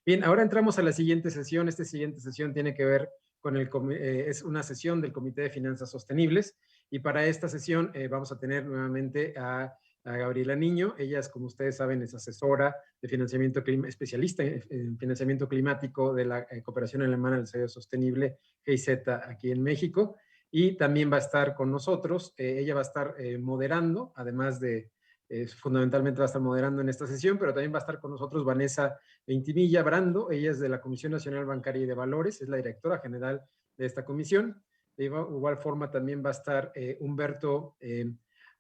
Bien, ahora entramos a la siguiente sesión. Esta siguiente sesión tiene que ver con es una sesión del Comité de Finanzas Sostenibles, y para esta sesión vamos a tener nuevamente a Gabriela Niño. Ella es, como ustedes saben, es asesora de financiamiento especialista en financiamiento climático de la Cooperación Alemana del Desarrollo Sostenible, GIZ, aquí en México, y también va a estar con nosotros. Ella va a estar moderando, además de fundamentalmente va a estar moderando en esta sesión, pero también va a estar con nosotros Vanessa Ventimilla Brando. Ella es de la Comisión Nacional Bancaria y de Valores, es la directora general de esta comisión. De igual forma también va a estar Humberto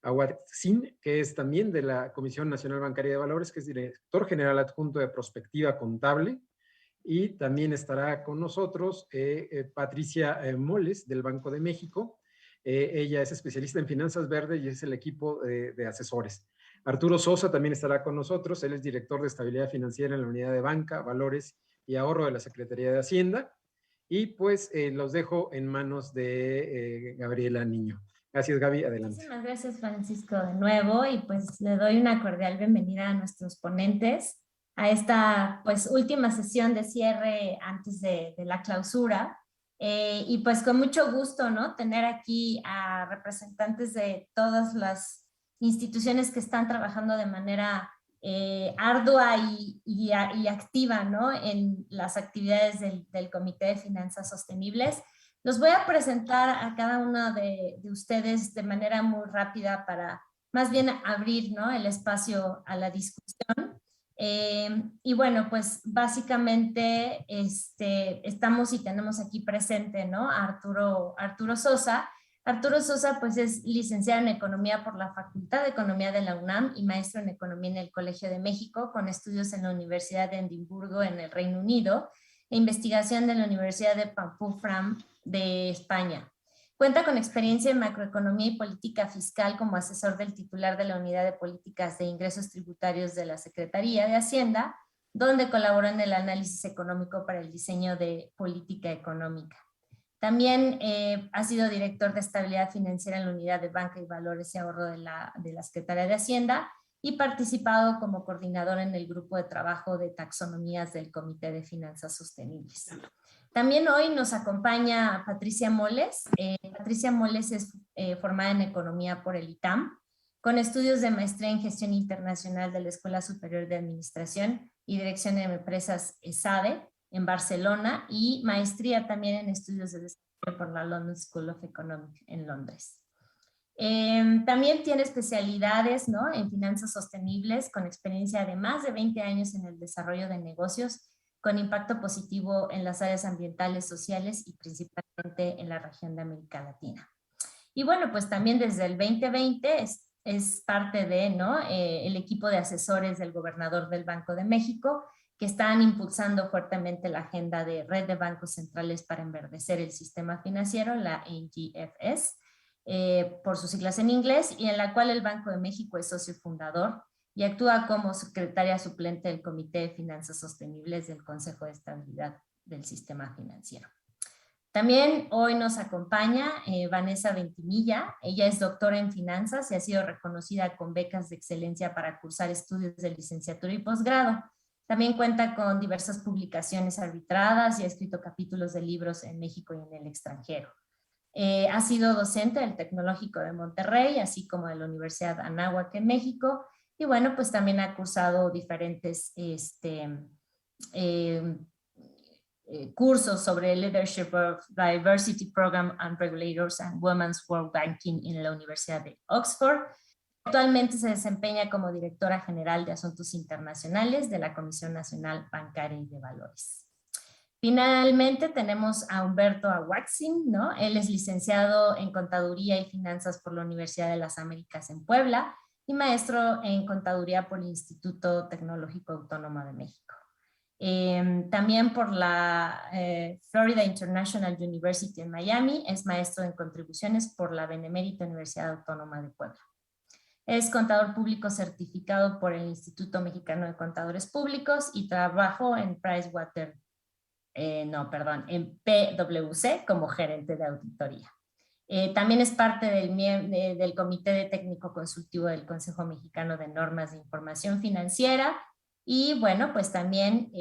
Aguatzin, que es también de la Comisión Nacional Bancaria y de Valores, que es director general adjunto de Prospectiva Contable. Y también estará con nosotros Patricia Moles, del Banco de México. Ella es especialista en finanzas verdes y es el equipo de asesores. Arturo Sosa también estará con nosotros. Él es director de estabilidad financiera en la unidad de banca, valores y ahorro de la Secretaría de Hacienda. Y pues los dejo en manos de Gabriela Niño. Gracias, Gaby. Adelante. Muchísimas gracias, Francisco, de nuevo, y pues le doy una cordial bienvenida a nuestros ponentes a esta pues última sesión de cierre antes de la clausura. Y pues con mucho gusto, ¿no? Tener aquí a representantes de todas las instituciones que están trabajando de manera ardua y activa, ¿no? En las actividades del Comité de Finanzas Sostenibles. Los voy a presentar a cada uno de ustedes de manera muy rápida para más bien abrir, ¿no?, el espacio a la discusión. Y bueno, pues básicamente estamos y tenemos aquí presente, ¿no?, a Arturo Sosa. Arturo Sosa pues es licenciado en Economía por la Facultad de Economía de la UNAM y maestro en Economía en el Colegio de México, con estudios en la Universidad de Edimburgo en el Reino Unido e investigación de la Universidad de Pampufram de España. Cuenta con experiencia en macroeconomía y política fiscal como asesor del titular de la Unidad de Políticas de Ingresos Tributarios de la Secretaría de Hacienda, donde colaboró en el análisis económico para el diseño de política económica. También ha sido director de estabilidad financiera en la Unidad de Banca y Valores y Ahorro de la Secretaría de Hacienda y participado como coordinador en el grupo de trabajo de taxonomías del Comité de Finanzas Sostenibles. También hoy nos acompaña Patricia Moles. Patricia Moles es formada en Economía por el ITAM, con estudios de maestría en Gestión Internacional de la Escuela Superior de Administración y Dirección de Empresas ESADE en Barcelona y maestría también en estudios de desarrollo por la London School of Economics en Londres. También tiene especialidades, ¿no?, en finanzas sostenibles, con experiencia de más de 20 años en el desarrollo de negocios con impacto positivo en las áreas ambientales, sociales y principalmente en la región de América Latina. Y bueno, pues también desde el 2020 es parte de, ¿no?, el equipo de asesores del gobernador del Banco de México, que están impulsando fuertemente la agenda de Red de Bancos Centrales para Enverdecer el Sistema Financiero, la NGFS, por sus siglas en inglés, y en la cual el Banco de México es socio fundador y actúa como secretaria suplente del Comité de Finanzas Sostenibles del Consejo de Estabilidad del Sistema Financiero. También hoy nos acompaña Vanessa Ventimilla. Ella es doctora en finanzas y ha sido reconocida con becas de excelencia para cursar estudios de licenciatura y posgrado. También cuenta con diversas publicaciones arbitradas y ha escrito capítulos de libros en México y en el extranjero. Ha sido docente del Tecnológico de Monterrey, así como de la Universidad Anáhuac en México, y bueno, pues también ha cursado diferentes cursos sobre Leadership of Diversity Program and Regulators and Women's World Banking en la Universidad de Oxford. Actualmente se desempeña como directora general de Asuntos Internacionales de la Comisión Nacional Bancaria y de Valores. Finalmente tenemos a Humberto Aguatzin, ¿no? Él es licenciado en Contaduría y Finanzas por la Universidad de las Américas en Puebla y maestro en Contaduría por el Instituto Tecnológico Autónomo de México. También por la Florida International University en Miami, es maestro en contribuciones por la Benemérita Universidad Autónoma de Puebla. Es contador público certificado por el Instituto Mexicano de Contadores Públicos y trabajó en en PwC como gerente de auditoría. También es parte del Comité de Técnico Consultivo del Consejo Mexicano de Normas de Información Financiera Y bueno, pues también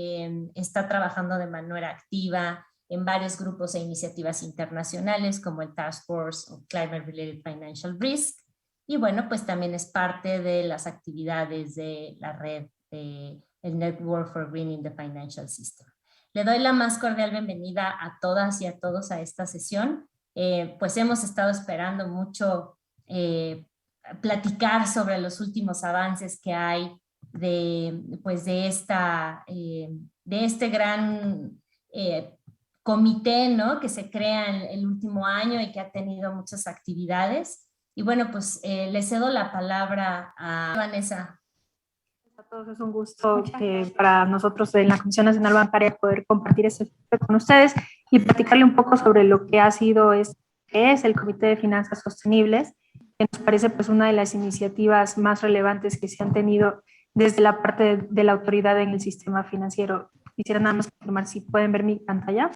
está trabajando de manera activa en varios grupos e iniciativas internacionales como el Task Force on Climate Related Financial Risk. Y bueno, pues también es parte de las actividades de la red, el Network for Greening the Financial System. Le doy la más cordial bienvenida a todas y a todos a esta sesión. Pues hemos estado esperando mucho platicar sobre los últimos avances que hay pues de este gran comité, ¿no?, que se crea en el último año y que ha tenido muchas actividades. Y bueno, pues le cedo la palabra a Vanessa. A todos, es un gusto para nosotros en la Comisión Nacional Bancaria poder compartir este con ustedes y platicarle un poco sobre lo que ha sido que es el Comité de Finanzas Sostenibles, que nos parece pues una de las iniciativas más relevantes que se han tenido desde la parte de la autoridad en el sistema financiero. Quisiera nada más confirmar si pueden ver mi pantalla.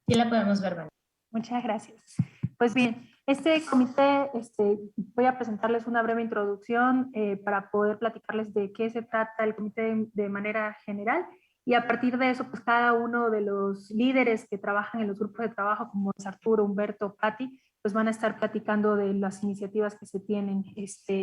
Sí, la podemos ver, Vanessa. Muchas gracias. Pues bien, este comité, voy a presentarles una breve introducción para poder platicarles de qué se trata el comité de manera general, y a partir de eso, pues cada uno de los líderes que trabajan en los grupos de trabajo, como es Arturo, Humberto, Patti, pues van a estar platicando de las iniciativas que se tienen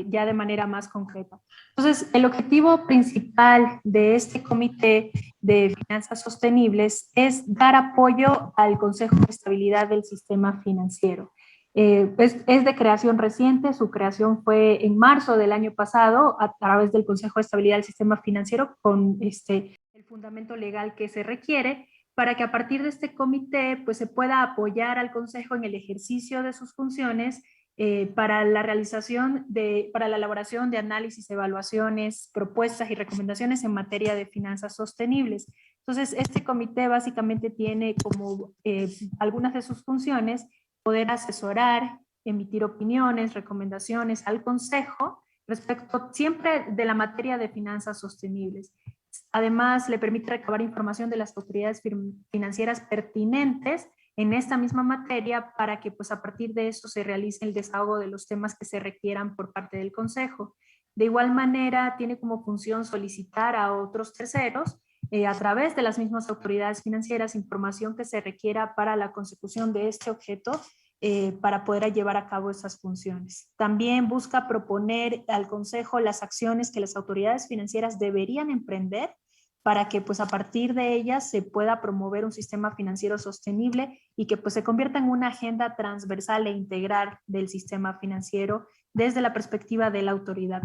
ya de manera más concreta. Entonces, el objetivo principal de este comité de finanzas sostenibles es dar apoyo al Consejo de Estabilidad del Sistema Financiero. Es de creación reciente, su creación fue en marzo del año pasado a través del Consejo de Estabilidad del Sistema Financiero con el fundamento legal que se requiere para que a partir de este comité pues, se pueda apoyar al Consejo en el ejercicio de sus funciones para la elaboración de análisis, evaluaciones, propuestas y recomendaciones en materia de finanzas sostenibles. Entonces, este comité básicamente tiene como algunas de sus funciones poder asesorar, emitir opiniones, recomendaciones al Consejo respecto siempre de la materia de finanzas sostenibles. Además, le permite recabar información de las autoridades financieras pertinentes en esta misma materia para que pues, a partir de eso se realice el desahogo de los temas que se requieran por parte del Consejo. De igual manera, tiene como función solicitar a otros terceros a través de las mismas autoridades financieras información que se requiera para la consecución de este objeto para poder llevar a cabo esas funciones. También busca proponer al Consejo las acciones que las autoridades financieras deberían emprender para que pues a partir de ellas se pueda promover un sistema financiero sostenible y que pues se convierta en una agenda transversal e integral del sistema financiero desde la perspectiva de la autoridad.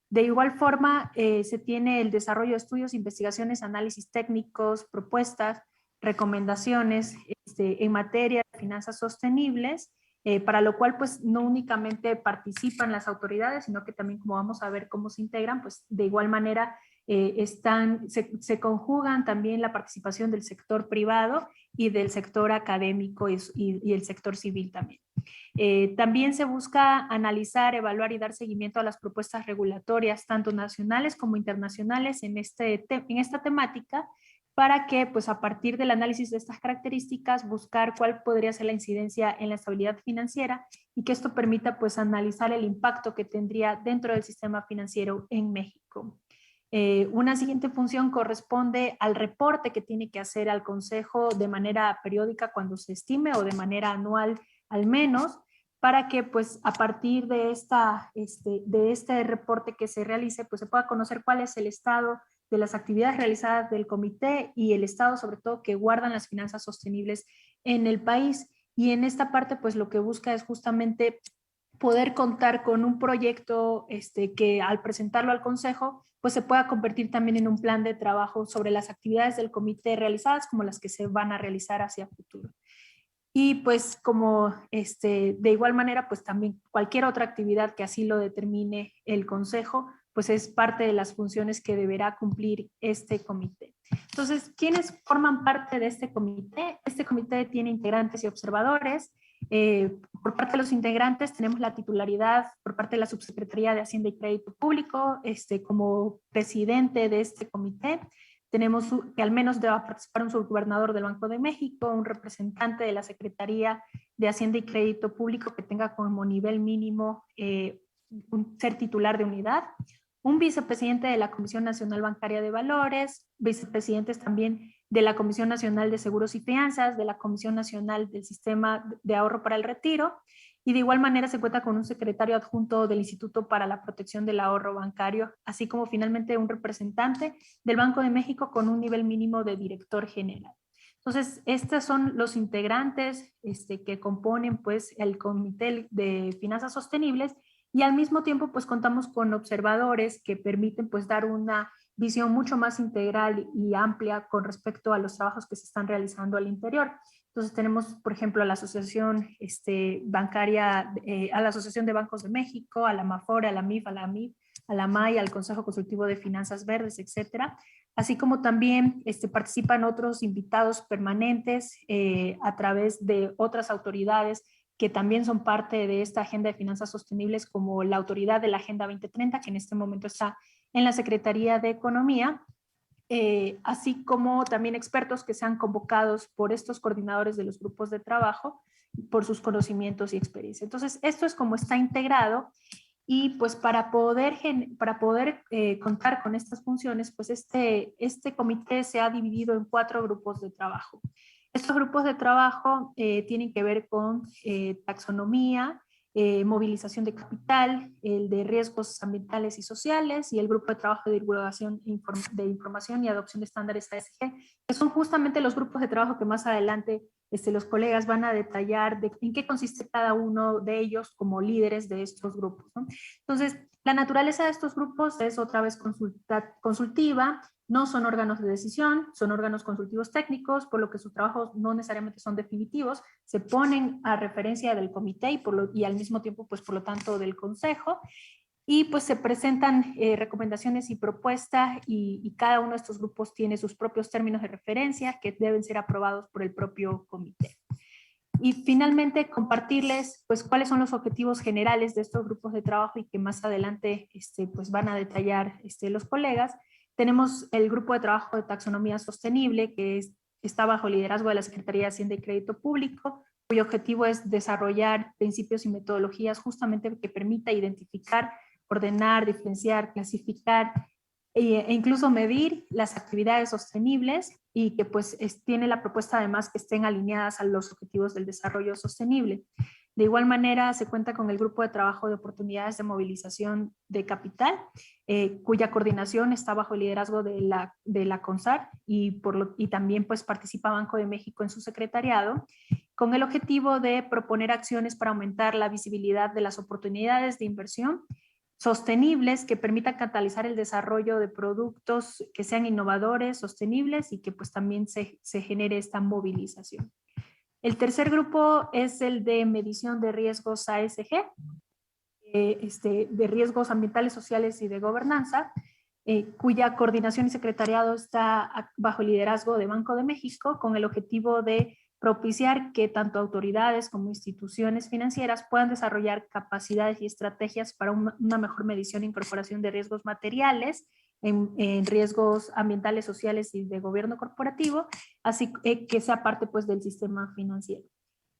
De igual forma, se tiene el desarrollo de estudios, investigaciones, análisis técnicos, propuestas, recomendaciones en materia de finanzas sostenibles, para lo cual pues no únicamente participan las autoridades, sino que también, como vamos a ver cómo se integran, pues de igual manera se conjugan también la participación del sector privado y del sector académico y el sector civil también. También se busca analizar, evaluar y dar seguimiento a las propuestas regulatorias, tanto nacionales como internacionales en esta temática, para que pues, a partir del análisis de estas características buscar cuál podría ser la incidencia en la estabilidad financiera y que esto permita pues, analizar el impacto que tendría dentro del sistema financiero en México. Una siguiente función corresponde al reporte que tiene que hacer al Consejo de manera periódica cuando se estime o de manera anual al menos, para que pues a partir de este reporte que se realice pues se pueda conocer cuál es el estado de las actividades realizadas del comité y el estado sobre todo que guardan las finanzas sostenibles en el país. Y en esta parte pues lo que busca es justamente poder contar con un proyecto que al presentarlo al Consejo pues se pueda convertir también en un plan de trabajo sobre las actividades del comité realizadas como las que se van a realizar hacia futuro. Y pues como de igual manera pues también cualquier otra actividad que así lo determine el Consejo pues es parte de las funciones que deberá cumplir este comité. Entonces, ¿quiénes forman parte de este comité? Este comité tiene integrantes y observadores. Por parte de los integrantes tenemos la titularidad por parte de la Subsecretaría de Hacienda y Crédito Público como presidente de este comité. Tenemos que al menos deba participar un subgobernador del Banco de México, un representante de la Secretaría de Hacienda y Crédito Público que tenga como nivel mínimo ser titular de unidad, un vicepresidente de la Comisión Nacional Bancaria de Valores, vicepresidentes también de la Comisión Nacional de Seguros y Fianzas, de la Comisión Nacional del Sistema de Ahorro para el Retiro, y de igual manera se cuenta con un secretario adjunto del Instituto para la Protección del Ahorro Bancario, así como finalmente un representante del Banco de México con un nivel mínimo de director general. Entonces, estos son los integrantes que componen pues, el Comité de Finanzas Sostenibles, y al mismo tiempo pues contamos con observadores que permiten pues dar una visión mucho más integral y amplia con respecto a los trabajos que se están realizando al interior. Entonces tenemos, por ejemplo, a la Asociación Bancaria, a la Asociación de Bancos de México, a la MAFOR, a la MIF, a la AMIF, a la MAI, al Consejo Consultivo de Finanzas Verdes, etcétera. Así como también participan otros invitados permanentes a través de otras autoridades que también son parte de esta agenda de finanzas sostenibles, como la autoridad de la Agenda 2030, que en este momento está en la Secretaría de Economía, así como también expertos que sean convocados por estos coordinadores de los grupos de trabajo por sus conocimientos y experiencia. Entonces, esto es como está integrado, y pues para poder contar con estas funciones, pues este comité se ha dividido en 4 grupos de trabajo. Estos grupos de trabajo tienen que ver con taxonomía, movilización de capital, el de riesgos ambientales y sociales, y el grupo de trabajo de divulgación de información y adopción de estándares ASG, que son justamente los grupos de trabajo que más adelante los colegas van a detallar en qué consiste cada uno de ellos como líderes de estos grupos, ¿no? Entonces, la naturaleza de estos grupos es otra vez consultiva, no son órganos de decisión, son órganos consultivos técnicos, por lo que sus trabajos no necesariamente son definitivos, se ponen a referencia del comité y al mismo tiempo, pues por lo tanto, del consejo, y pues se presentan recomendaciones y propuestas, y cada uno de estos grupos tiene sus propios términos de referencia que deben ser aprobados por el propio comité. Y finalmente compartirles pues cuáles son los objetivos generales de estos grupos de trabajo y que más adelante pues van a detallar los colegas. Tenemos el grupo de trabajo de taxonomía sostenible, que está bajo liderazgo de la Secretaría de Hacienda y Crédito Público, cuyo objetivo es desarrollar principios y metodologías justamente que permita identificar, ordenar, diferenciar, clasificar e incluso medir las actividades sostenibles, y que pues tiene la propuesta además que estén alineadas a los objetivos del desarrollo sostenible. De igual manera se cuenta con el grupo de trabajo de oportunidades de movilización de capital, cuya coordinación está bajo el liderazgo de la CONSAR, y también pues participa Banco de México en su secretariado, con el objetivo de proponer acciones para aumentar la visibilidad de las oportunidades de inversión sostenibles que permitan catalizar el desarrollo de productos que sean innovadores, sostenibles, y que pues también se genere esta movilización. El tercer grupo es el de medición de riesgos ASG, de riesgos ambientales, sociales y de gobernanza, cuya coordinación y secretariado está bajo el liderazgo de Banco de México, con el objetivo de propiciar que tanto autoridades como instituciones financieras puedan desarrollar capacidades y estrategias para una mejor medición e incorporación de riesgos materiales, en riesgos ambientales, sociales y de gobierno corporativo, así que sea parte pues del sistema financiero.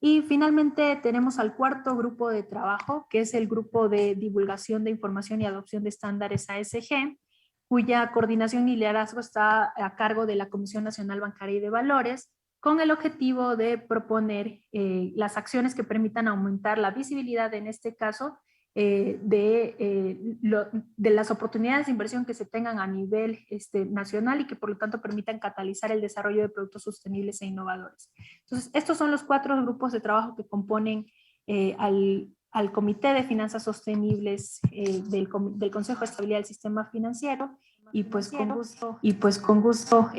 Y finalmente tenemos al cuarto grupo de trabajo, que es el grupo de divulgación de información y adopción de estándares ASG, cuya coordinación y liderazgo está a cargo de la Comisión Nacional Bancaria y de Valores, con el objetivo de proponer las acciones que permitan aumentar la visibilidad, en este caso, de las oportunidades de inversión que se tengan a nivel nacional, y que por lo tanto permitan catalizar el desarrollo de productos sostenibles e innovadores. Entonces, estos son los 4 grupos de trabajo que componen al Comité de Finanzas Sostenibles del Consejo de Estabilidad del Sistema Financiero, y pues con gusto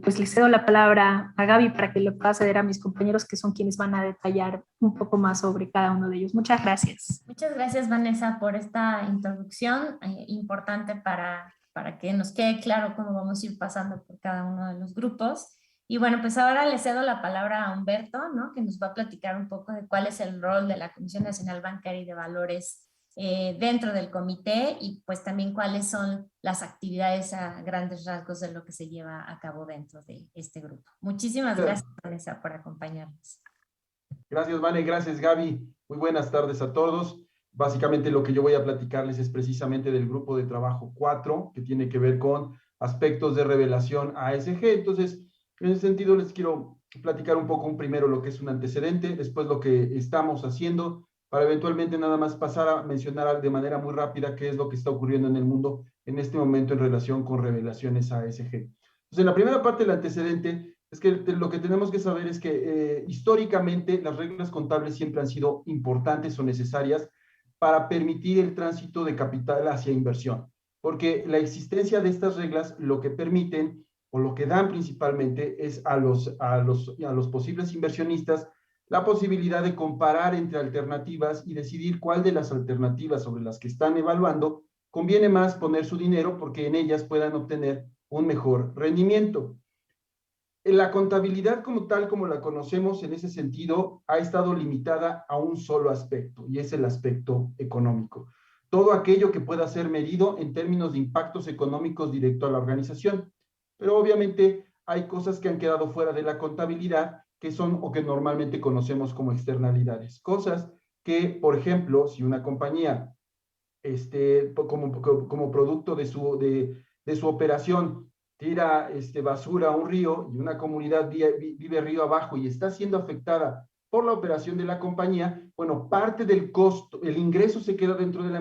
pues le cedo la palabra a Gaby para que le pueda ceder a mis compañeros, que son quienes van a detallar un poco más sobre cada uno de ellos. Muchas gracias. Muchas gracias, Vanessa, por esta introducción importante para que nos quede claro cómo vamos a ir pasando por cada uno de los grupos. Y bueno, pues ahora le cedo la palabra a Humberto, ¿no?, que nos va a platicar un poco de cuál es el rol de la Comisión Nacional Bancaria y de Valores dentro del comité, y pues también cuáles son las actividades a grandes rasgos de lo que se lleva a cabo dentro de este grupo. Muchísimas gracias, Vanessa, por acompañarnos. Gracias, Vane, gracias, Gaby. Muy buenas tardes a todos. Básicamente lo que yo voy a platicarles es precisamente del grupo de trabajo 4, que tiene que ver con aspectos de revelación ASG. Entonces, en ese sentido les quiero platicar un poco primero lo que es un antecedente, después lo que estamos haciendo, para eventualmente nada más pasar a mencionar de manera muy rápida qué es lo que está ocurriendo en el mundo en este momento en relación con revelaciones ASG. Entonces, en la primera parte del antecedente, es que lo que tenemos que saber es que históricamente las reglas contables siempre han sido importantes o necesarias para permitir el tránsito de capital hacia inversión, porque la existencia de estas reglas lo que permiten o lo que dan principalmente es a los posibles inversionistas la posibilidad de comparar entre alternativas y decidir cuál de las alternativas sobre las que están evaluando conviene más poner su dinero porque en ellas puedan obtener un mejor rendimiento. La contabilidad como tal, como la conocemos en ese sentido, ha estado limitada a un solo aspecto, y es el aspecto económico. Todo aquello que pueda ser medido en términos de impactos económicos directo a la organización. Pero obviamente hay cosas que han quedado fuera de la contabilidad, que son o que normalmente conocemos como externalidades. Cosas que, por ejemplo, si una compañía, como producto de su operación, tira basura a un río y una comunidad vive río abajo y está siendo afectada por la operación de la compañía, bueno, parte del costo, el ingreso se queda dentro de la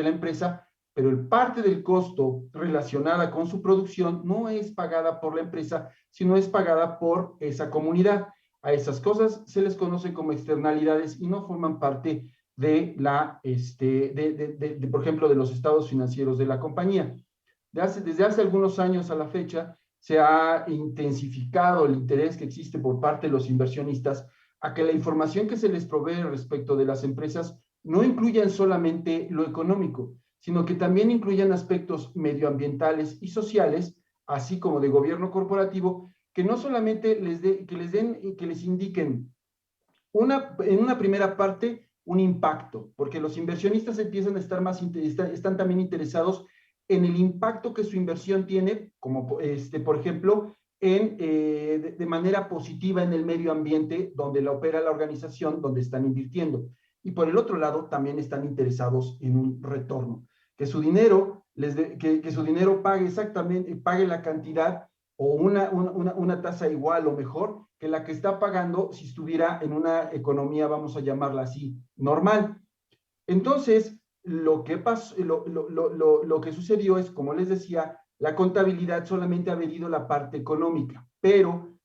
empresa, pero el parte del costo relacionada con su producción no es pagada por la empresa, sino es pagada por esa comunidad. A esas cosas se les conoce como externalidades y no forman parte de por ejemplo, de los estados financieros de la compañía. Desde hace algunos años a la fecha, se ha intensificado el interés que existe por parte de los inversionistas a que la información que se les provee respecto de las empresas no incluyan solamente lo económico, sino que también incluyan aspectos medioambientales y sociales, así como de gobierno corporativo, que no solamente que les indiquen en una primera parte un impacto, porque los inversionistas empiezan a están también interesados en el impacto que su inversión tiene, como por ejemplo, de manera positiva en el medio ambiente donde la opera la organización, donde están invirtiendo. Y por el otro lado, también están interesados en un retorno, que su dinero, que su dinero pague la cantidad o una tasa igual o mejor que la que está pagando si estuviera en una economía, vamos a llamarla así, normal. Entonces, lo que sucedió es, como les decía, la contabilidad solamente ha medido la parte económica, pero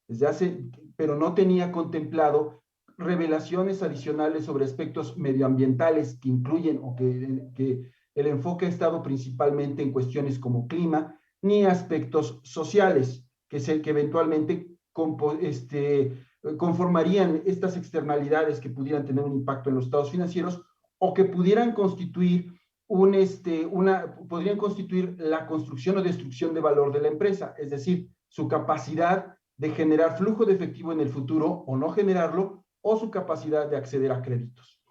no tenía contemplado revelaciones adicionales sobre aspectos medioambientales que incluyen o que el enfoque ha estado principalmente en cuestiones como clima, ni aspectos sociales que eventualmente conformarían estas externalidades que pudieran tener un impacto en los estados financieros o que pudieran constituir podrían constituir la construcción o destrucción de valor de la empresa, es decir, su capacidad de generar flujo de efectivo en el futuro o no generarlo, o su capacidad de acceder a créditos.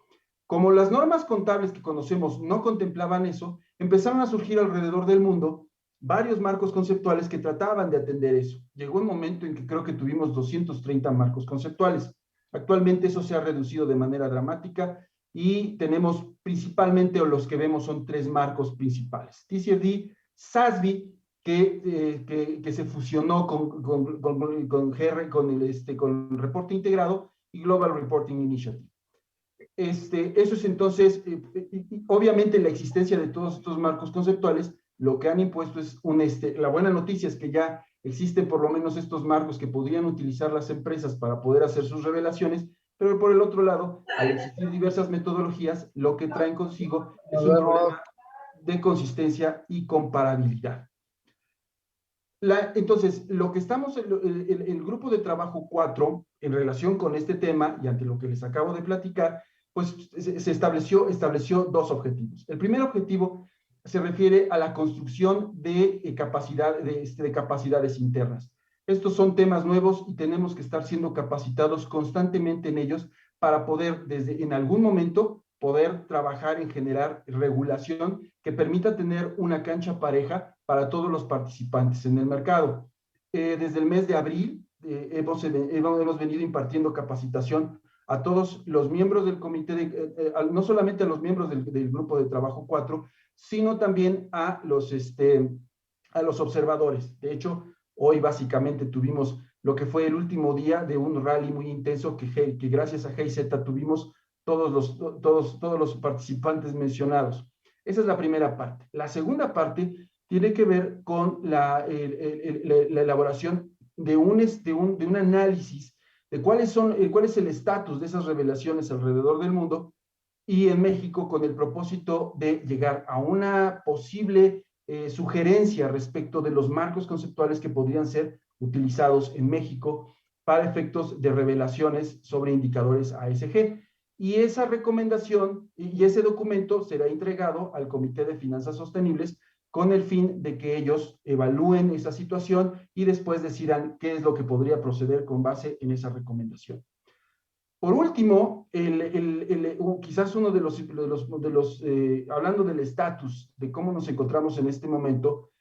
Como las normas contables que conocemos no contemplaban eso, empezaron a surgir alrededor del mundo varios marcos conceptuales que trataban de atender eso. Llegó un momento en que creo que tuvimos 230 marcos conceptuales. Actualmente eso se ha reducido de manera dramática y tenemos principalmente, o los que vemos son 3 marcos principales. TCFD, SASB, que se fusionó con el reporte integrado, y Global Reporting Initiative. Eso es entonces, obviamente la existencia de todos estos marcos conceptuales, lo que han impuesto es la buena noticia es que ya existen por lo menos estos marcos que podrían utilizar las empresas para poder hacer sus revelaciones, pero por el otro lado, al existir diversas metodologías, lo que traen consigo es un problema de consistencia y comparabilidad. Entonces, el grupo de trabajo 4, en relación con este tema y ante lo que les acabo de platicar, pues se estableció 2 objetivos. El primer objetivo se refiere a la construcción de capacidades internas. Estos son temas nuevos y tenemos que estar siendo capacitados constantemente en ellos para poder, en algún momento, poder trabajar en generar regulación que permita tener una cancha pareja para todos los participantes en el mercado. Desde el mes de abril hemos venido impartiendo capacitación a todos los miembros del comité, no solamente a los miembros del grupo de trabajo 4, sino también a los observadores. De hecho, hoy básicamente tuvimos lo que fue el último día de un rally muy intenso que gracias a GIZ tuvimos todos los participantes mencionados. Esa es la primera parte. La segunda parte tiene que ver con la elaboración de un análisis de cuál es el estatus de esas revelaciones alrededor del mundo y en México, con el propósito de llegar a una posible sugerencia respecto de los marcos conceptuales que podrían ser utilizados en México para efectos de revelaciones sobre indicadores ASG. Y esa recomendación y ese documento será entregado al Comité de Finanzas Sostenibles con el fin de que ellos evalúen esa situación y después decidan qué es lo que podría proceder con base en esa recomendación. Por último, quizás uno de los hablando del estatus, de cómo nos encontramos en este momento,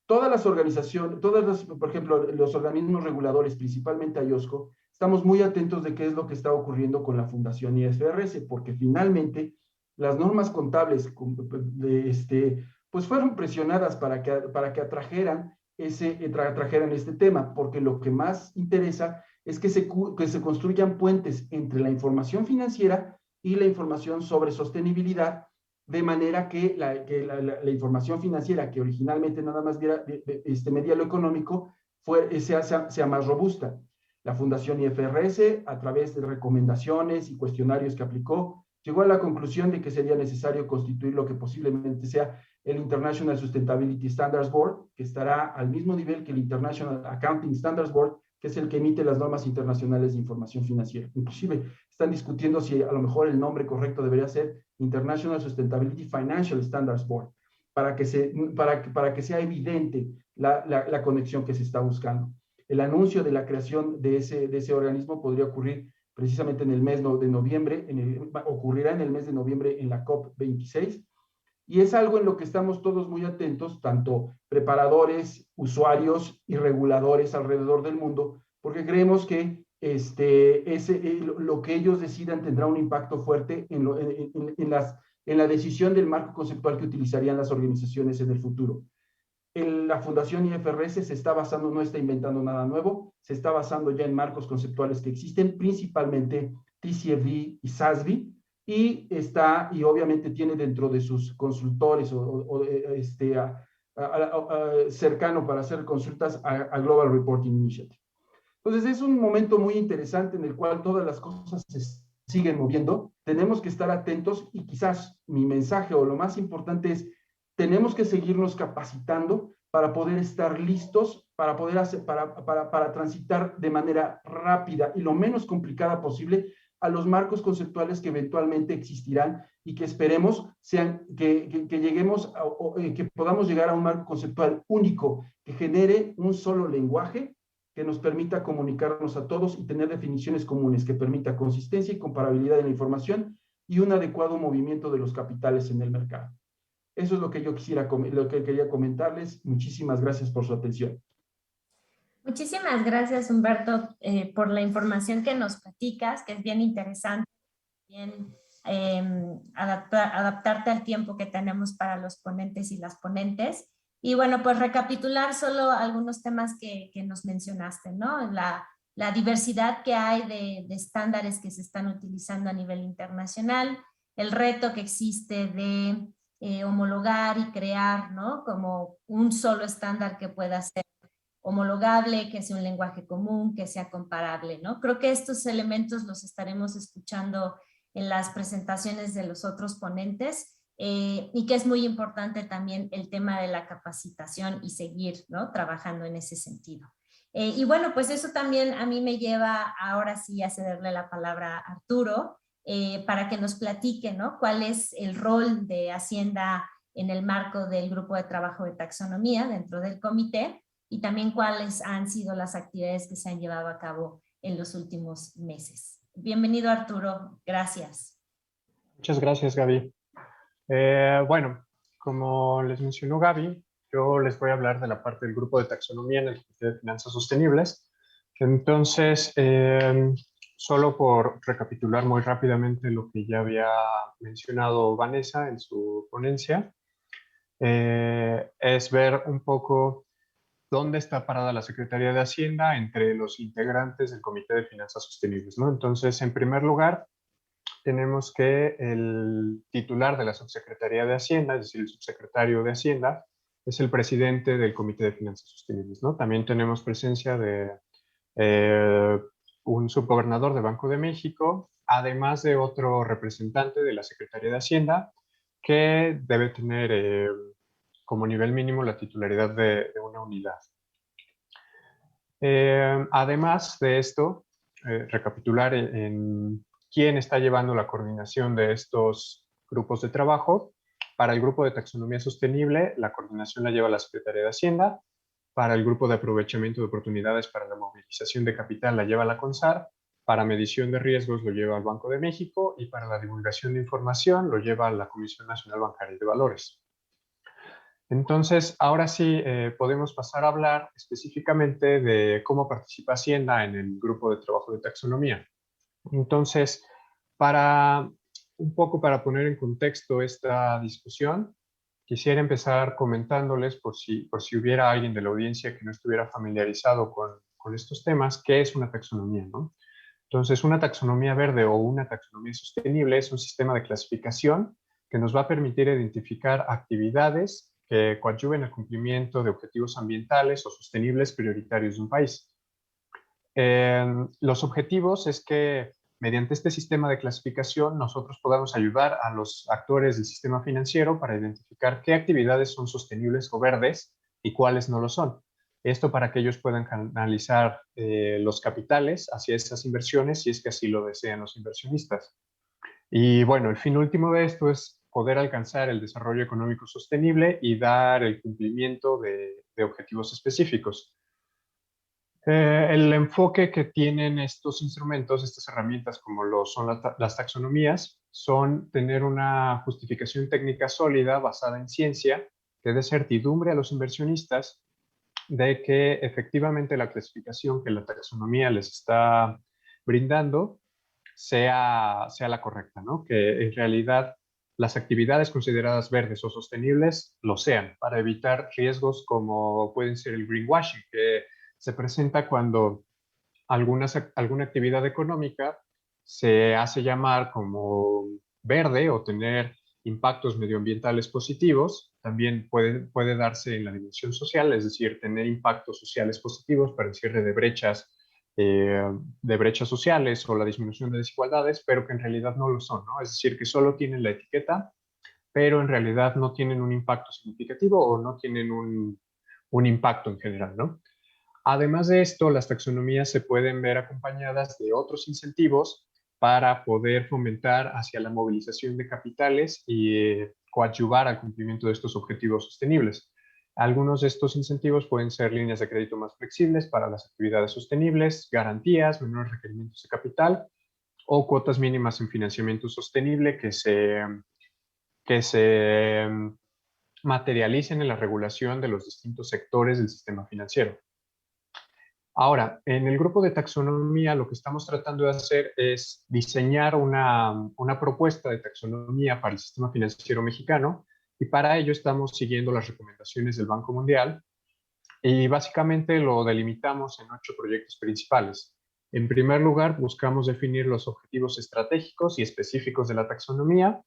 todas las organizaciones, por ejemplo, los organismos reguladores, principalmente IOSCO, estamos muy atentos de qué es lo que está ocurriendo con la Fundación IFRS, porque finalmente las normas contables pues fueron presionadas para que atrajeran este tema, porque lo que más interesa es que se construyan puentes entre la información financiera y la información sobre sostenibilidad, de manera que la información financiera, que originalmente nada más medía lo económico, sea más robusta. La Fundación IFRS, a través de recomendaciones y cuestionarios que aplicó, llegó a la conclusión de que sería necesario constituir lo que posiblemente sea el International Sustainability Standards Board, que estará al mismo nivel que el International Accounting Standards Board, que es el que emite las normas internacionales de información financiera. Inclusive están discutiendo si a lo mejor el nombre correcto debería ser International Sustainability Financial Standards Board, para que sea evidente la conexión que se está buscando. El anuncio de la creación de ese organismo podría ocurrir precisamente en el mes de noviembre, ocurrirá en el mes de noviembre en la COP26, y es algo en lo que estamos todos muy atentos, tanto preparadores, usuarios y reguladores alrededor del mundo, porque creemos que lo que ellos decidan tendrá un impacto fuerte en la decisión del marco conceptual que utilizarían las organizaciones en el futuro. La Fundación IFRS se está basando, no está inventando nada nuevo, se está basando ya en marcos conceptuales que existen, principalmente TCFD y SASB, y obviamente tiene dentro de sus consultores cercano para hacer consultas a Global Reporting Initiative. Entonces es un momento muy interesante en el cual todas las cosas se siguen moviendo. Tenemos que estar atentos y quizás mi mensaje o lo más importante es: tenemos que seguirnos capacitando para poder estar listos, para transitar de manera rápida y lo menos complicada posible a los marcos conceptuales que eventualmente existirán y que esperemos que lleguemos que podamos llegar a un marco conceptual único que genere un solo lenguaje que nos permita comunicarnos a todos y tener definiciones comunes, que permita consistencia y comparabilidad de la información y un adecuado movimiento de los capitales en el mercado. Eso es lo que yo quería comentarles. Muchísimas gracias por su atención. Muchísimas gracias, Humberto, por la información que nos platicas, que es bien interesante, bien adaptarte al tiempo que tenemos para los ponentes y las ponentes. Y bueno, pues recapitular solo algunos temas que nos mencionaste, ¿no? La diversidad que hay de estándares que se están utilizando a nivel internacional, el reto que existe de homologar y crear, ¿no? Como un solo estándar que pueda ser homologable, que sea un lenguaje común, que sea comparable, ¿no? Creo que estos elementos los estaremos escuchando en las presentaciones de los otros ponentes, y que es muy importante también el tema de la capacitación y seguir, ¿no? Trabajando en ese sentido. Y bueno, pues eso también a mí me lleva ahora sí a cederle la palabra a Arturo, para que nos platique, ¿no? Cuál es el rol de Hacienda en el marco del grupo de trabajo de taxonomía dentro del comité, y también cuáles han sido las actividades que se han llevado a cabo en los últimos meses. Bienvenido, Arturo. Gracias. Muchas gracias, Gaby. Bueno, como les mencionó Gaby, yo les voy a hablar de la parte del grupo de taxonomía en el Comité de Finanzas Sostenibles. Entonces, solo por recapitular muy rápidamente lo que ya había mencionado Vanessa en su ponencia, es ver un poco dónde está parada la Secretaría de Hacienda entre los integrantes del Comité de Finanzas Sostenibles, ¿no? Entonces, en primer lugar, tenemos que el titular de la Subsecretaría de Hacienda, es decir, el subsecretario de Hacienda, es el presidente del Comité de Finanzas Sostenibles, ¿no? También tenemos presencia de un subgobernador de Banco de México, además de otro representante de la Secretaría de Hacienda, que debe tener como nivel mínimo la titularidad de una unidad. Además de esto, recapitular en quién está llevando la coordinación de estos grupos de trabajo. Para el grupo de taxonomía sostenible, la coordinación la lleva la Secretaría de Hacienda. Para el grupo de aprovechamiento de oportunidades para la movilización de capital la lleva la CONSAR. Para medición de riesgos lo lleva el Banco de México y para la divulgación de información lo lleva la Comisión Nacional Bancaria y de Valores. Entonces, ahora sí podemos pasar a hablar específicamente de cómo participa Hacienda en el grupo de trabajo de taxonomía. Entonces, un poco para poner en contexto esta discusión, quisiera empezar comentándoles, por si hubiera alguien de la audiencia que no estuviera familiarizado con estos temas, qué es una taxonomía, ¿no? Entonces, una taxonomía verde o una taxonomía sostenible es un sistema de clasificación que nos va a permitir identificar actividades que coadyuven al cumplimiento de objetivos ambientales o sostenibles prioritarios de un país. Los objetivos es que mediante este sistema de clasificación nosotros podamos ayudar a los actores del sistema financiero para identificar qué actividades son sostenibles o verdes y cuáles no lo son. Esto para que ellos puedan canalizar los capitales hacia esas inversiones si es que así lo desean los inversionistas. Y bueno, el fin último de esto es poder alcanzar el desarrollo económico sostenible y dar el cumplimiento de objetivos específicos. El enfoque que tienen estos instrumentos, estas herramientas como son las taxonomías, son tener una justificación técnica sólida basada en ciencia que dé certidumbre a los inversionistas de que efectivamente la clasificación que la taxonomía les está brindando sea la correcta, ¿no? Que en realidad las actividades consideradas verdes o sostenibles lo sean, para evitar riesgos como pueden ser el greenwashing, que se presenta cuando alguna actividad económica se hace llamar como verde o tener impactos medioambientales positivos. También puede darse en la dimensión social, es decir, tener impactos sociales positivos para el cierre de brechas sociales o la disminución de desigualdades, pero que en realidad no lo son, ¿no? Es decir, que solo tienen la etiqueta, pero en realidad no tienen un impacto significativo o no tienen un impacto en general, ¿no? Además de esto, las taxonomías se pueden ver acompañadas de otros incentivos para poder fomentar hacia la movilización de capitales y coadyuvar al cumplimiento de estos objetivos sostenibles. Algunos de estos incentivos pueden ser líneas de crédito más flexibles para las actividades sostenibles, garantías, menores requerimientos de capital o cuotas mínimas en financiamiento sostenible que se materialicen en la regulación de los distintos sectores del sistema financiero. Ahora, en el grupo de taxonomía lo que estamos tratando de hacer es diseñar una propuesta de taxonomía para el sistema financiero mexicano y para ello estamos siguiendo las recomendaciones del Banco Mundial y básicamente lo delimitamos en 8 proyectos principales. En primer lugar, buscamos definir los objetivos estratégicos y específicos de la taxonomía.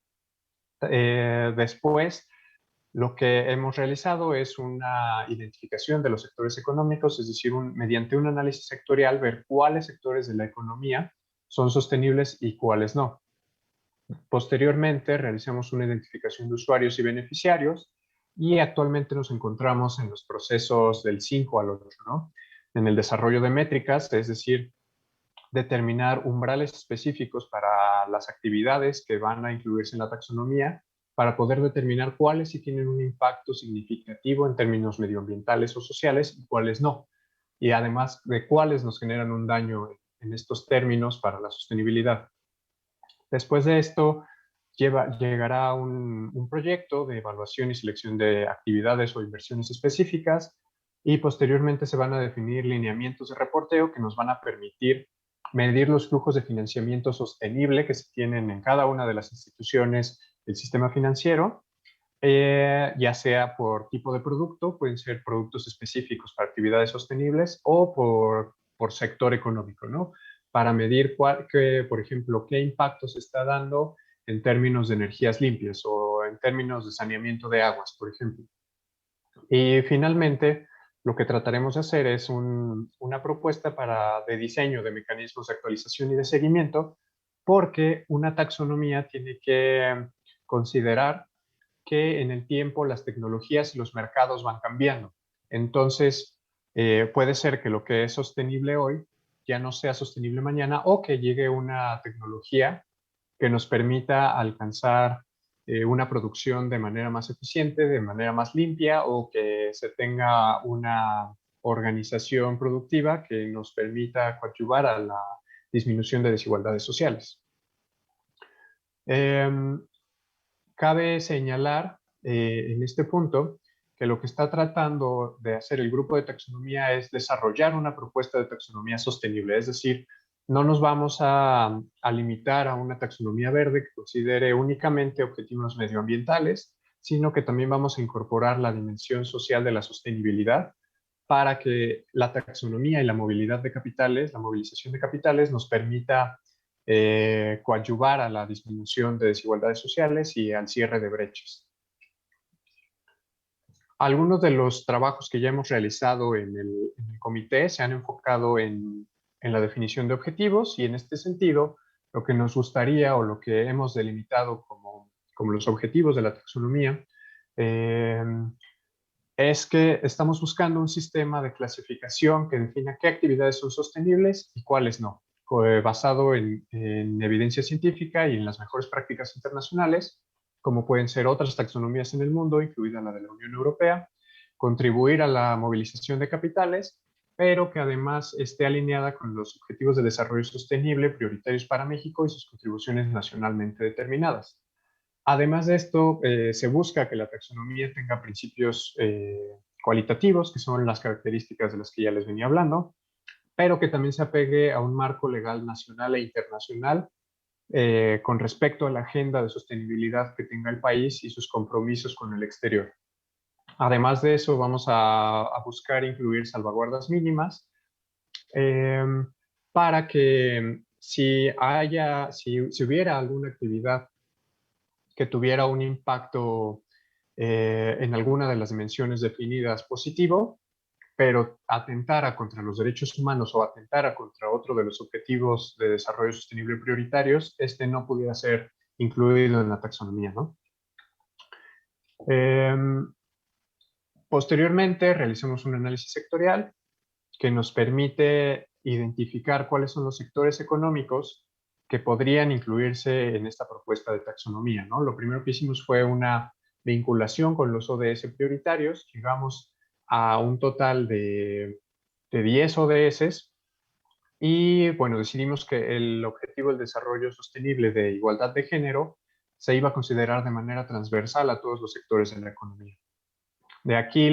Después, lo que hemos realizado es una identificación de los sectores económicos, es decir, mediante un análisis sectorial, ver cuáles sectores de la economía son sostenibles y cuáles no. Posteriormente, realizamos una identificación de usuarios y beneficiarios y actualmente nos encontramos en los procesos del 5 al 8, ¿no? En el desarrollo de métricas, es decir, determinar umbrales específicos para las actividades que van a incluirse en la taxonomía, para poder determinar cuáles sí tienen un impacto significativo en términos medioambientales o sociales y cuáles no. Y además de cuáles nos generan un daño en estos términos para la sostenibilidad. Después de esto, llegará un proyecto de evaluación y selección de actividades o inversiones específicas y posteriormente se van a definir lineamientos de reporteo que nos van a permitir medir los flujos de financiamiento sostenible que se tienen en cada una de las instituciones del sistema financiero, ya sea por tipo de producto, pueden ser productos específicos para actividades sostenibles o por sector económico, ¿no? Para medir, por ejemplo, qué impacto se está dando en términos de energías limpias o en términos de saneamiento de aguas, por ejemplo. Y finalmente, lo que trataremos de hacer es una propuesta de diseño de mecanismos de actualización y de seguimiento, porque una taxonomía tiene que considerar que en el tiempo las tecnologías y los mercados van cambiando. Entonces, puede ser que lo que es sostenible hoy ya no sea sostenible mañana, o que llegue una tecnología que nos permita alcanzar una producción de manera más eficiente, de manera más limpia, o que se tenga una organización productiva que nos permita coadyuvar a la disminución de desigualdades sociales. Cabe señalar en este punto que lo que está tratando de hacer el grupo de taxonomía es desarrollar una propuesta de taxonomía sostenible, es decir, no nos vamos a limitar a una taxonomía verde que considere únicamente objetivos medioambientales, sino que también vamos a incorporar la dimensión social de la sostenibilidad para que la taxonomía y la movilidad de capitales, la movilización de capitales, nos permita coadyuvar a la disminución de desigualdades sociales y al cierre de brechas. Algunos de los trabajos que ya hemos realizado en el comité se han enfocado en la definición de objetivos, y en este sentido, lo que nos gustaría o lo que hemos delimitado como los objetivos de la taxonomía es que estamos buscando un sistema de clasificación que defina qué actividades son sostenibles y cuáles no, basado en evidencia científica y en las mejores prácticas internacionales, como pueden ser otras taxonomías en el mundo, incluida la de la Unión Europea, contribuir a la movilización de capitales, pero que además esté alineada con los objetivos de desarrollo sostenible prioritarios para México y sus contribuciones nacionalmente determinadas. Además de esto, se busca que la taxonomía tenga principios cualitativos, que son las características de las que ya les venía hablando, pero que también se apegue a un marco legal nacional e internacional con respecto a la agenda de sostenibilidad que tenga el país y sus compromisos con el exterior. Además de eso, vamos a buscar incluir salvaguardas mínimas para que si hubiera alguna actividad que tuviera un impacto en alguna de las dimensiones definidas positivo, pero atentara contra los derechos humanos o atentara contra otro de los objetivos de desarrollo sostenible prioritarios, este no pudiera ser incluido en la taxonomía, ¿no? Posteriormente, realizamos un análisis sectorial que nos permite identificar cuáles son los sectores económicos que podrían incluirse en esta propuesta de taxonomía, ¿no? Lo primero que hicimos fue una vinculación con los ODS prioritarios. Llegamos a un total de 10 ODS y, bueno, decidimos que el objetivo del desarrollo sostenible de igualdad de género se iba a considerar de manera transversal a todos los sectores de la economía. De aquí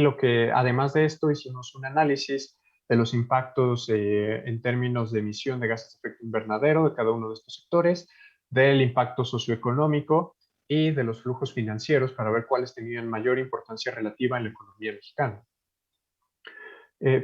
además de esto, hicimos un análisis de los impactos en términos de emisión de gases de efecto invernadero de cada uno de estos sectores, del impacto socioeconómico y de los flujos financieros para ver cuáles tenían mayor importancia relativa en la economía mexicana.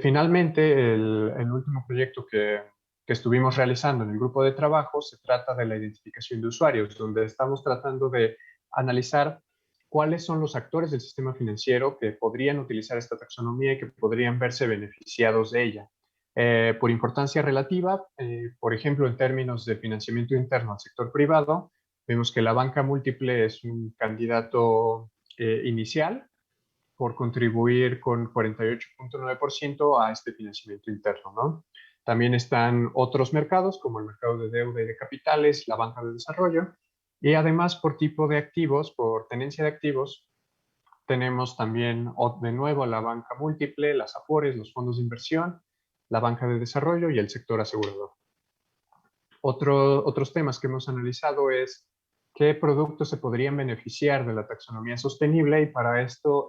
Finalmente, el último proyecto que estuvimos realizando en el grupo de trabajo se trata de la identificación de usuarios, donde estamos tratando de analizar cuáles son los actores del sistema financiero que podrían utilizar esta taxonomía y que podrían verse beneficiados de ella. Por importancia relativa, por ejemplo, en términos de financiamiento interno al sector privado, vemos que la banca múltiple es un candidato inicial por contribuir con 48.9% a este financiamiento interno, ¿no? También están otros mercados, como el mercado de deuda y de capitales, la banca de desarrollo, y además por tipo de activos, por tenencia de activos, tenemos también de nuevo la banca múltiple, las AFORES, los fondos de inversión, la banca de desarrollo y el sector asegurador. Otros temas que hemos analizado es qué productos se podrían beneficiar de la taxonomía sostenible, y para esto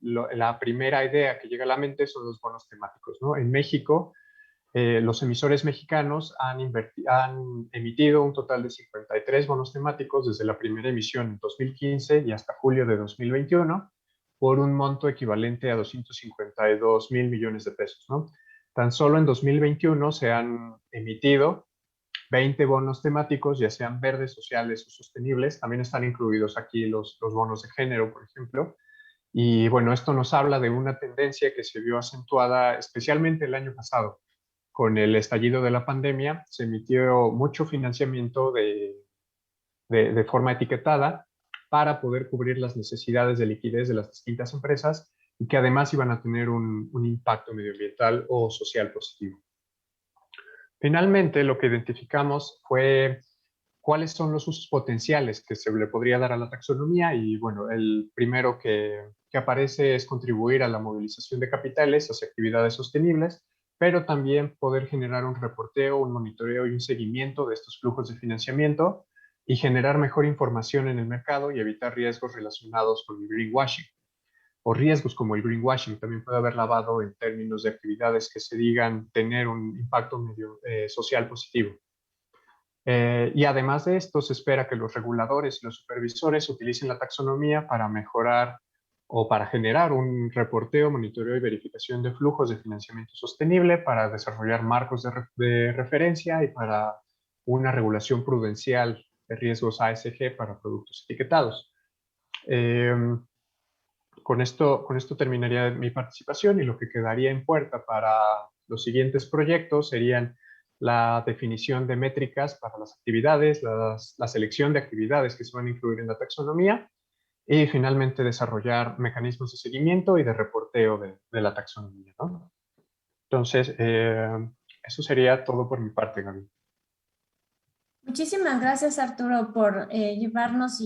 la primera idea que llega a la mente son los bonos temáticos, ¿no? En México Los emisores mexicanos han emitido un total de 53 bonos temáticos desde la primera emisión en 2015 y hasta julio de 2021, por un monto equivalente a 252,000 millones de pesos, ¿no? Tan solo en 2021 se han emitido 20 bonos temáticos, ya sean verdes, sociales o sostenibles. También están incluidos aquí los bonos de género, por ejemplo. Y bueno, esto nos habla de una tendencia que se vio acentuada especialmente el año pasado. Con el estallido de la pandemia, se emitió mucho financiamiento de forma etiquetada para poder cubrir las necesidades de liquidez de las distintas empresas y que además iban a tener un impacto medioambiental o social positivo. Finalmente, lo que identificamos fue cuáles son los usos potenciales que se le podría dar a la taxonomía y bueno, el primero que aparece es contribuir a la movilización de capitales hacia actividades sostenibles, pero también poder generar un reporteo, un monitoreo y un seguimiento de estos flujos de financiamiento y generar mejor información en el mercado y evitar riesgos relacionados con el greenwashing. O riesgos como el greenwashing también puede haber lavado en términos de actividades que se digan tener un impacto social positivo. Y además de esto, se espera que los reguladores y los supervisores utilicen la taxonomía para mejorar o para generar un reporteo, monitoreo y verificación de flujos de financiamiento sostenible, para desarrollar marcos de referencia y para una regulación prudencial de riesgos ASG para productos etiquetados. Con esto terminaría mi participación y lo que quedaría en puerta para los siguientes proyectos serían la definición de métricas para las actividades, la selección de actividades que se van a incluir en la taxonomía y finalmente desarrollar mecanismos de seguimiento y de reporteo de la taxonomía, ¿no? Entonces, eso sería todo por mi parte, Gaby. Muchísimas gracias, Arturo, por llevarnos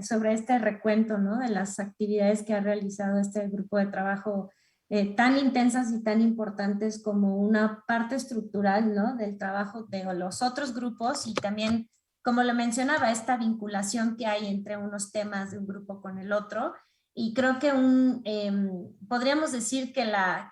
sobre este recuento, ¿no?, de las actividades que ha realizado este grupo de trabajo tan intensas y tan importantes como una parte estructural, ¿no?, del trabajo de los otros grupos y también, como lo mencionaba, esta vinculación que hay entre unos temas de un grupo con el otro. Y creo que podríamos decir que la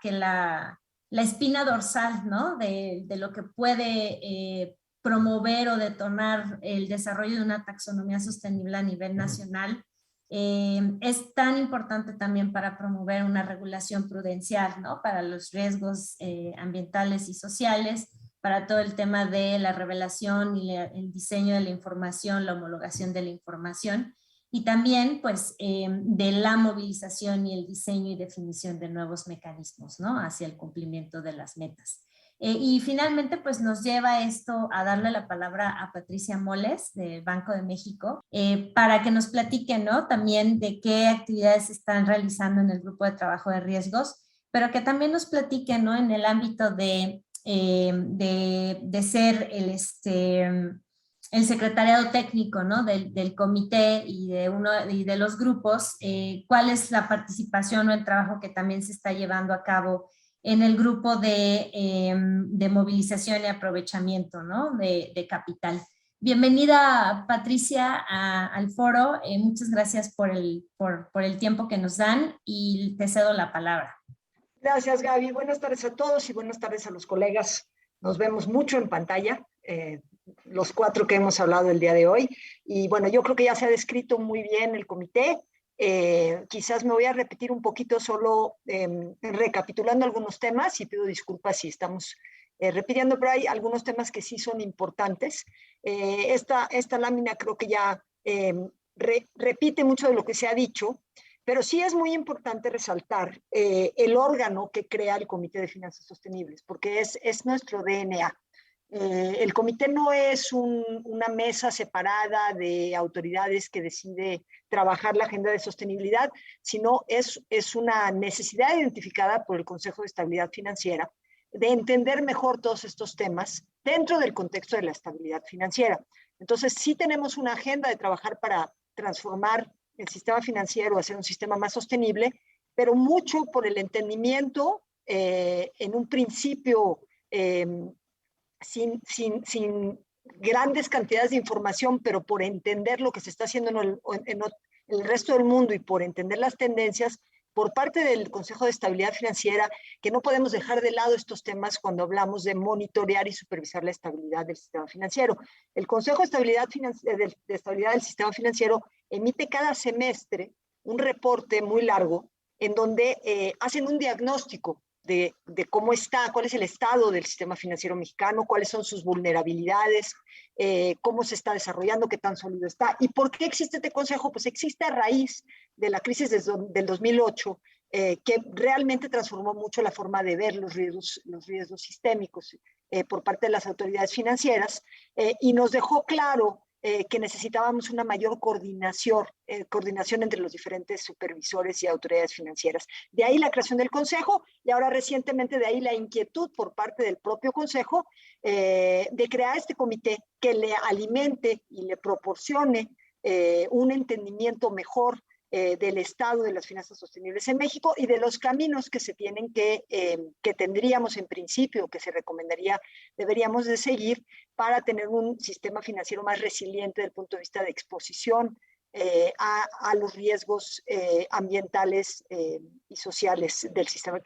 espina dorsal, ¿no?, de lo que puede promover o detonar el desarrollo de una taxonomía sostenible a nivel nacional, es tan importante también para promover una regulación prudencial, ¿no?, para los riesgos ambientales y sociales, para todo el tema de la revelación y el diseño de la información, la homologación de la información, y también pues de la movilización y el diseño y definición de nuevos mecanismos, ¿no?, hacia el cumplimiento de las metas. Y finalmente, pues nos lleva esto a darle la palabra a Patricia Moles, del Banco de México, para que nos platique, ¿no?, también de qué actividades se están realizando en el grupo de trabajo de riesgos, pero que también nos platique, ¿no?, en el ámbito de ser el secretariado técnico, ¿no?, del comité y de los grupos, cuál es la participación o el trabajo que también se está llevando a cabo en el grupo de movilización y aprovechamiento, ¿no?, de capital. Bienvenida, Patricia, al foro. Muchas gracias por el tiempo que nos dan y te cedo la palabra. Gracias, Gaby. Buenas tardes a todos y buenas tardes a los colegas. Nos vemos mucho en pantalla, los cuatro que hemos hablado el día de hoy. Y bueno, yo creo que ya se ha descrito muy bien el comité. Quizás me voy a repetir un poquito solo recapitulando algunos temas y pido disculpas si estamos repitiendo, pero hay algunos temas que sí son importantes. Esta lámina creo que ya repite mucho de lo que se ha dicho, pero sí es muy importante resaltar el órgano que crea el Comité de Finanzas Sostenibles, porque es nuestro DNA. El comité no es una mesa separada de autoridades que decide trabajar la agenda de sostenibilidad, sino es una necesidad identificada por el Consejo de Estabilidad Financiera de entender mejor todos estos temas dentro del contexto de la estabilidad financiera. Entonces, sí tenemos una agenda de trabajar para transformar el sistema financiero, hacer un sistema más sostenible, pero mucho por el entendimiento en un principio sin grandes cantidades de información, pero por entender lo que se está haciendo en el resto del mundo y por entender las tendencias, por parte del Consejo de Estabilidad Financiera, que no podemos dejar de lado estos temas cuando hablamos de monitorear y supervisar la estabilidad del sistema financiero. El Consejo de Estabilidad del Sistema Financiero emite cada semestre un reporte muy largo en donde hacen un diagnóstico de cómo está, cuál es el estado del sistema financiero mexicano, cuáles son sus vulnerabilidades, cómo se está desarrollando, qué tan sólido está. ¿Y por qué existe este consejo? Pues existe a raíz de la crisis del 2008, que realmente transformó mucho la forma de ver los riesgos sistémicos por parte de las autoridades financieras, y nos dejó claro que necesitábamos una mayor coordinación entre los diferentes supervisores y autoridades financieras. De ahí la creación del Consejo, y ahora recientemente de ahí la inquietud por parte del propio Consejo de crear este comité que le alimente y le proporcione un entendimiento mejor del estado de las finanzas sostenibles en México y de los caminos que se tienen que tendríamos en principio, que se recomendaría, deberíamos de seguir para tener un sistema financiero más resiliente desde el punto de vista de exposición a los riesgos ambientales y sociales del sistema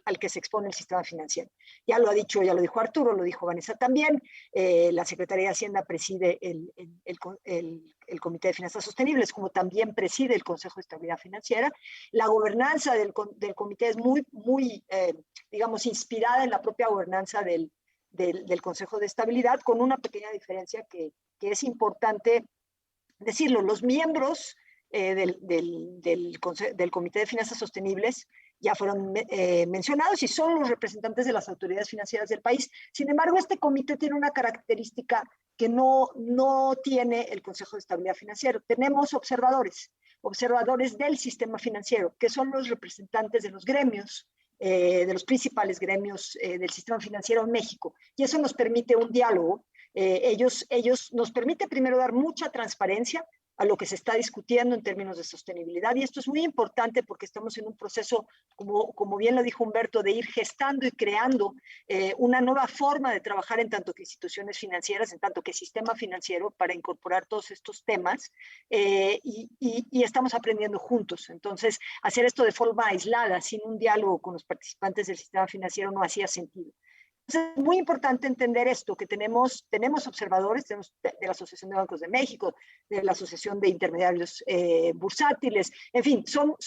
al que se expone el sistema financiero. Ya lo dijo Arturo, lo dijo Vanessa también. La Secretaría de Hacienda preside el Comité de Finanzas Sostenibles, como también preside el Consejo de Estabilidad Financiera. La gobernanza del comité es muy digamos, inspirada en la propia gobernanza del Consejo de Estabilidad, con una pequeña diferencia que es importante decirlo. Los miembros del Comité de Finanzas Sostenibles ya fueron mencionados y son los representantes de las autoridades financieras del país. Sin embargo, este comité tiene una característica que no tiene el Consejo de Estabilidad Financiera. Tenemos observadores del sistema financiero, que son los representantes de los gremios, de los principales gremios del sistema financiero en México. Y eso nos permite un diálogo. Ellos nos permite primero dar mucha transparencia a lo que se está discutiendo en términos de sostenibilidad, y esto es muy importante porque estamos en un proceso, como bien lo dijo Humberto, de ir gestando y creando una nueva forma de trabajar en tanto que instituciones financieras, en tanto que sistema financiero, para incorporar todos estos temas, y estamos aprendiendo juntos. Entonces, hacer esto de forma aislada, sin un diálogo con los participantes del sistema financiero, no hacía sentido. Entonces, es muy importante entender esto, que tenemos observadores, tenemos de la Asociación de Bancos de México, de la Asociación de Intermediarios Bursátiles, en fin, son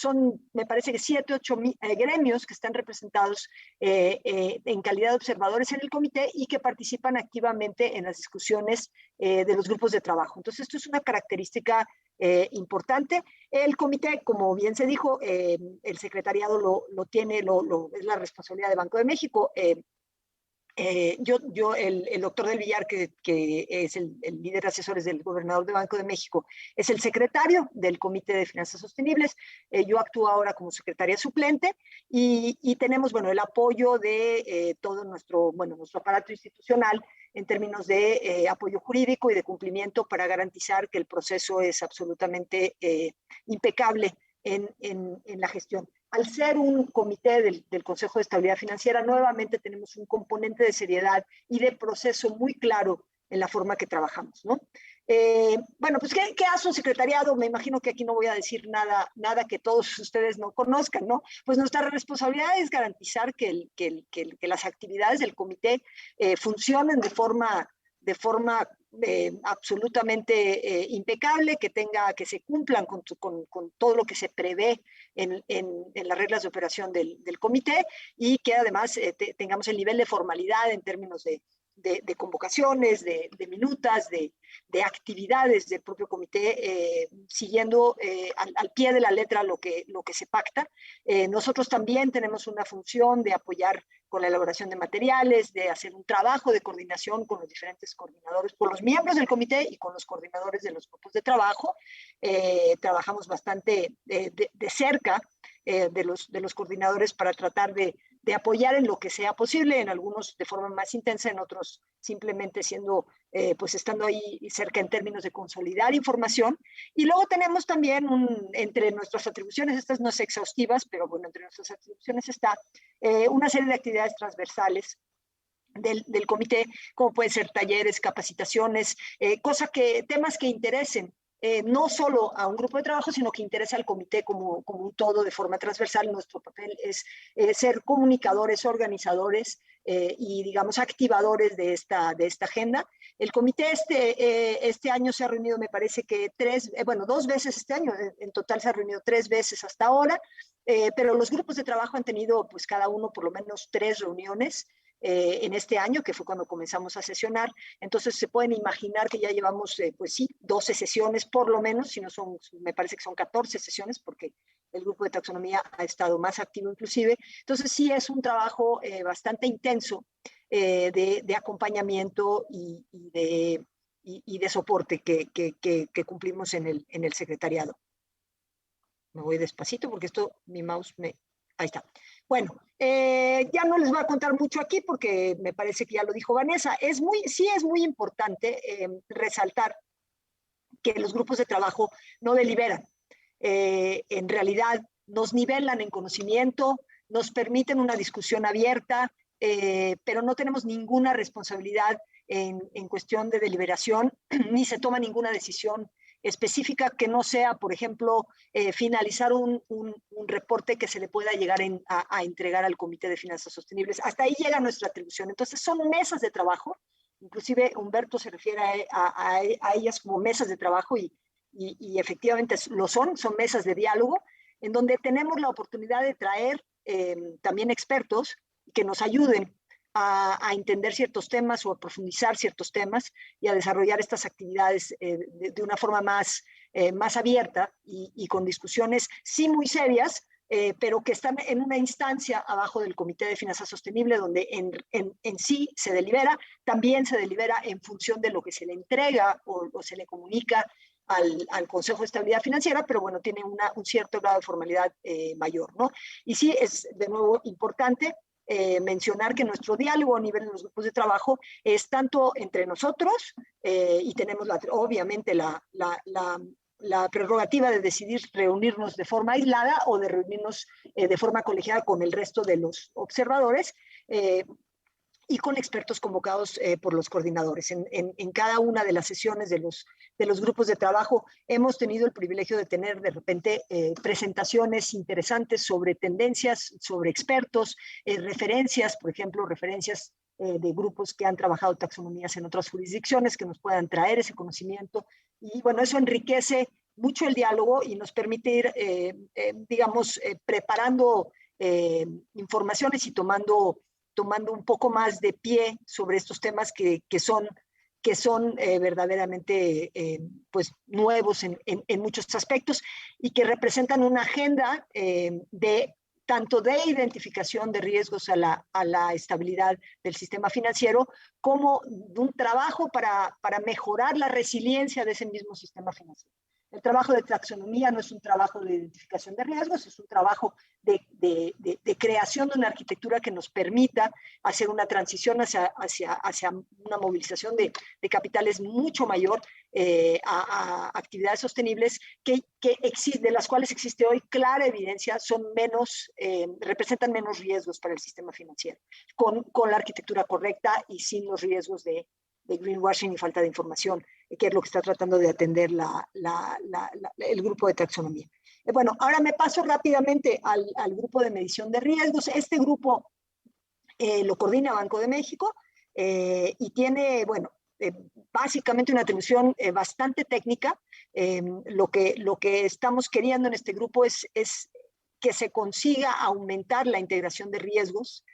me parece que 7, 8 gremios que están representados en calidad de observadores en el comité y que participan activamente en las discusiones de los grupos de trabajo. Entonces, esto es una característica importante. El comité, como bien se dijo, el secretariado lo tiene, es la responsabilidad de Banco de México. El doctor Del Villar, que es el líder de asesores del gobernador de Banco de México, es el secretario del Comité de Finanzas Sostenibles. Yo actúo ahora como secretaria suplente y tenemos, bueno, el apoyo de todo nuestro aparato institucional en términos de apoyo jurídico y de cumplimiento para garantizar que el proceso es absolutamente impecable en la gestión. Al ser un comité del Consejo de Estabilidad Financiera, nuevamente tenemos un componente de seriedad y de proceso muy claro en la forma que trabajamos, ¿no? Bueno, pues, ¿qué hace un secretariado? Me imagino que aquí no voy a decir nada que todos ustedes no conozcan, ¿no? Pues nuestra responsabilidad es garantizar que las actividades del comité funcionen de forma absolutamente impecable, que se cumplan con todo lo que se prevé en las reglas de operación del comité, y que además tengamos el nivel de formalidad en términos de convocaciones, de minutas, de actividades del propio comité, siguiendo al pie de la letra lo que se pacta. Nosotros también tenemos una función de apoyar con la elaboración de materiales, de hacer un trabajo de coordinación con los diferentes coordinadores, con los miembros del comité y con los coordinadores de los grupos de trabajo. Trabajamos bastante de cerca de los coordinadores para tratar de apoyar en lo que sea posible, en algunos de forma más intensa, en otros simplemente pues estando ahí cerca en términos de consolidar información. Y luego tenemos también entre nuestras atribuciones, estas no es exhaustivas, pero bueno, entre nuestras atribuciones está una serie de actividades transversales del comité, como pueden ser talleres, capacitaciones, temas que interesen no solo a un grupo de trabajo, sino que interesa al comité como un todo de forma transversal. Nuestro papel es ser comunicadores, organizadores y, digamos, activadores de esta agenda. El comité este año se ha reunido, me parece que 2 veces este año, en total se ha reunido 3 veces hasta ahora, pero los grupos de trabajo han tenido, pues, cada uno por lo menos 3 reuniones en este año, que fue cuando comenzamos a sesionar. Entonces se pueden imaginar que ya llevamos, pues sí, 12 sesiones por lo menos, si no son, me parece que son 14 sesiones, porque el grupo de taxonomía ha estado más activo inclusive. Entonces sí es un trabajo bastante intenso de acompañamiento y de soporte que cumplimos en el secretariado. Me voy despacito porque mi mouse ahí está. Bueno, ya no les voy a contar mucho aquí porque me parece que ya lo dijo Vanessa. Sí es muy importante resaltar que los grupos de trabajo no deliberan. En realidad nos nivelan en conocimiento, nos permiten una discusión abierta, pero no tenemos ninguna responsabilidad en cuestión de deliberación, ni se toma ninguna decisión específica que no sea, por ejemplo, finalizar un reporte que se le pueda llegar a entregar al Comité de Finanzas Sostenibles. Hasta ahí llega nuestra atribución. Entonces son mesas de trabajo, inclusive Humberto se refiere a ellas como mesas de trabajo y efectivamente son mesas de diálogo en donde tenemos la oportunidad de traer también expertos que nos ayuden a entender ciertos temas o a profundizar ciertos temas y a desarrollar estas actividades de una forma más abierta y con discusiones sí muy serias, pero que están en una instancia abajo del Comité de Finanzas Sostenibles, donde en sí se delibera, también se delibera en función de lo que se le entrega o se le comunica al Consejo de Estabilidad Financiera, pero bueno, tiene un cierto grado de formalidad mayor, ¿no? Y sí, es de nuevo importante mencionar que nuestro diálogo a nivel de los grupos de trabajo es tanto entre nosotros y tenemos obviamente la prerrogativa de decidir reunirnos de forma aislada o de reunirnos de forma colegiada con el resto de los observadores y con expertos convocados por los coordinadores. En cada una de las sesiones de los grupos de trabajo hemos tenido el privilegio de tener de repente presentaciones interesantes sobre tendencias, sobre expertos, referencias, por ejemplo, referencias de grupos que han trabajado taxonomías en otras jurisdicciones que nos puedan traer ese conocimiento. Y bueno, eso enriquece mucho el diálogo y nos permite ir, digamos, preparando informaciones y tomando un poco más de pie sobre estos temas que son verdaderamente pues, nuevos en muchos aspectos y que representan una agenda tanto de identificación de riesgos a la estabilidad del sistema financiero, como de un trabajo para mejorar la resiliencia de ese mismo sistema financiero. El trabajo de taxonomía no es un trabajo de identificación de riesgos, es un trabajo de creación de una arquitectura que nos permita hacer una transición hacia una movilización de capitales mucho mayor a actividades sostenibles de las cuales existe hoy clara evidencia, representan menos riesgos para el sistema financiero, con la arquitectura correcta y sin los riesgos de greenwashing y falta de información, que es lo que está tratando de atender el grupo de taxonomía. Bueno, ahora me paso rápidamente al grupo de medición de riesgos. Este grupo lo coordina Banco de México y tiene, bueno, básicamente una atribución bastante técnica. Lo que estamos queriendo en este grupo es que se consiga aumentar la integración de riesgos,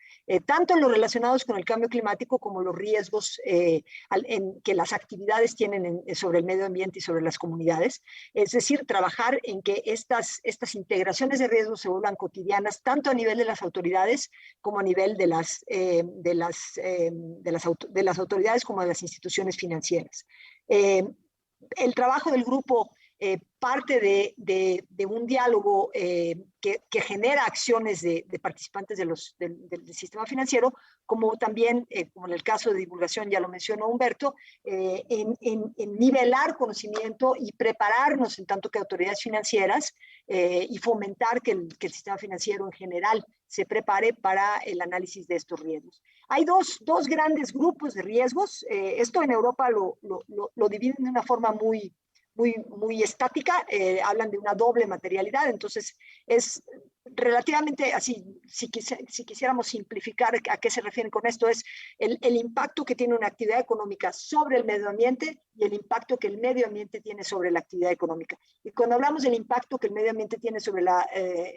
tanto en los relacionados con el cambio climático como los riesgos que las actividades tienen sobre el medio ambiente y sobre las comunidades. Es decir, trabajar en que estas integraciones de riesgos se vuelvan cotidianas, tanto a nivel de las autoridades como a nivel de las autoridades como de las instituciones financieras. El trabajo del grupo parte de un diálogo que genera acciones de participantes del sistema financiero, como también, como en el caso de divulgación, ya lo mencionó Humberto, en nivelar conocimiento y prepararnos en tanto que autoridades financieras y fomentar que el sistema financiero en general se prepare para el análisis de estos riesgos. Hay dos grandes grupos de riesgos. Esto en Europa lo dividen de una forma muy muy estática, hablan de una doble materialidad, entonces es relativamente así, si quisiéramos simplificar a qué se refieren con esto, es el impacto que tiene una actividad económica sobre el medio ambiente y el impacto que el medio ambiente tiene sobre la actividad económica. Y cuando hablamos del impacto que el medio ambiente tiene sobre la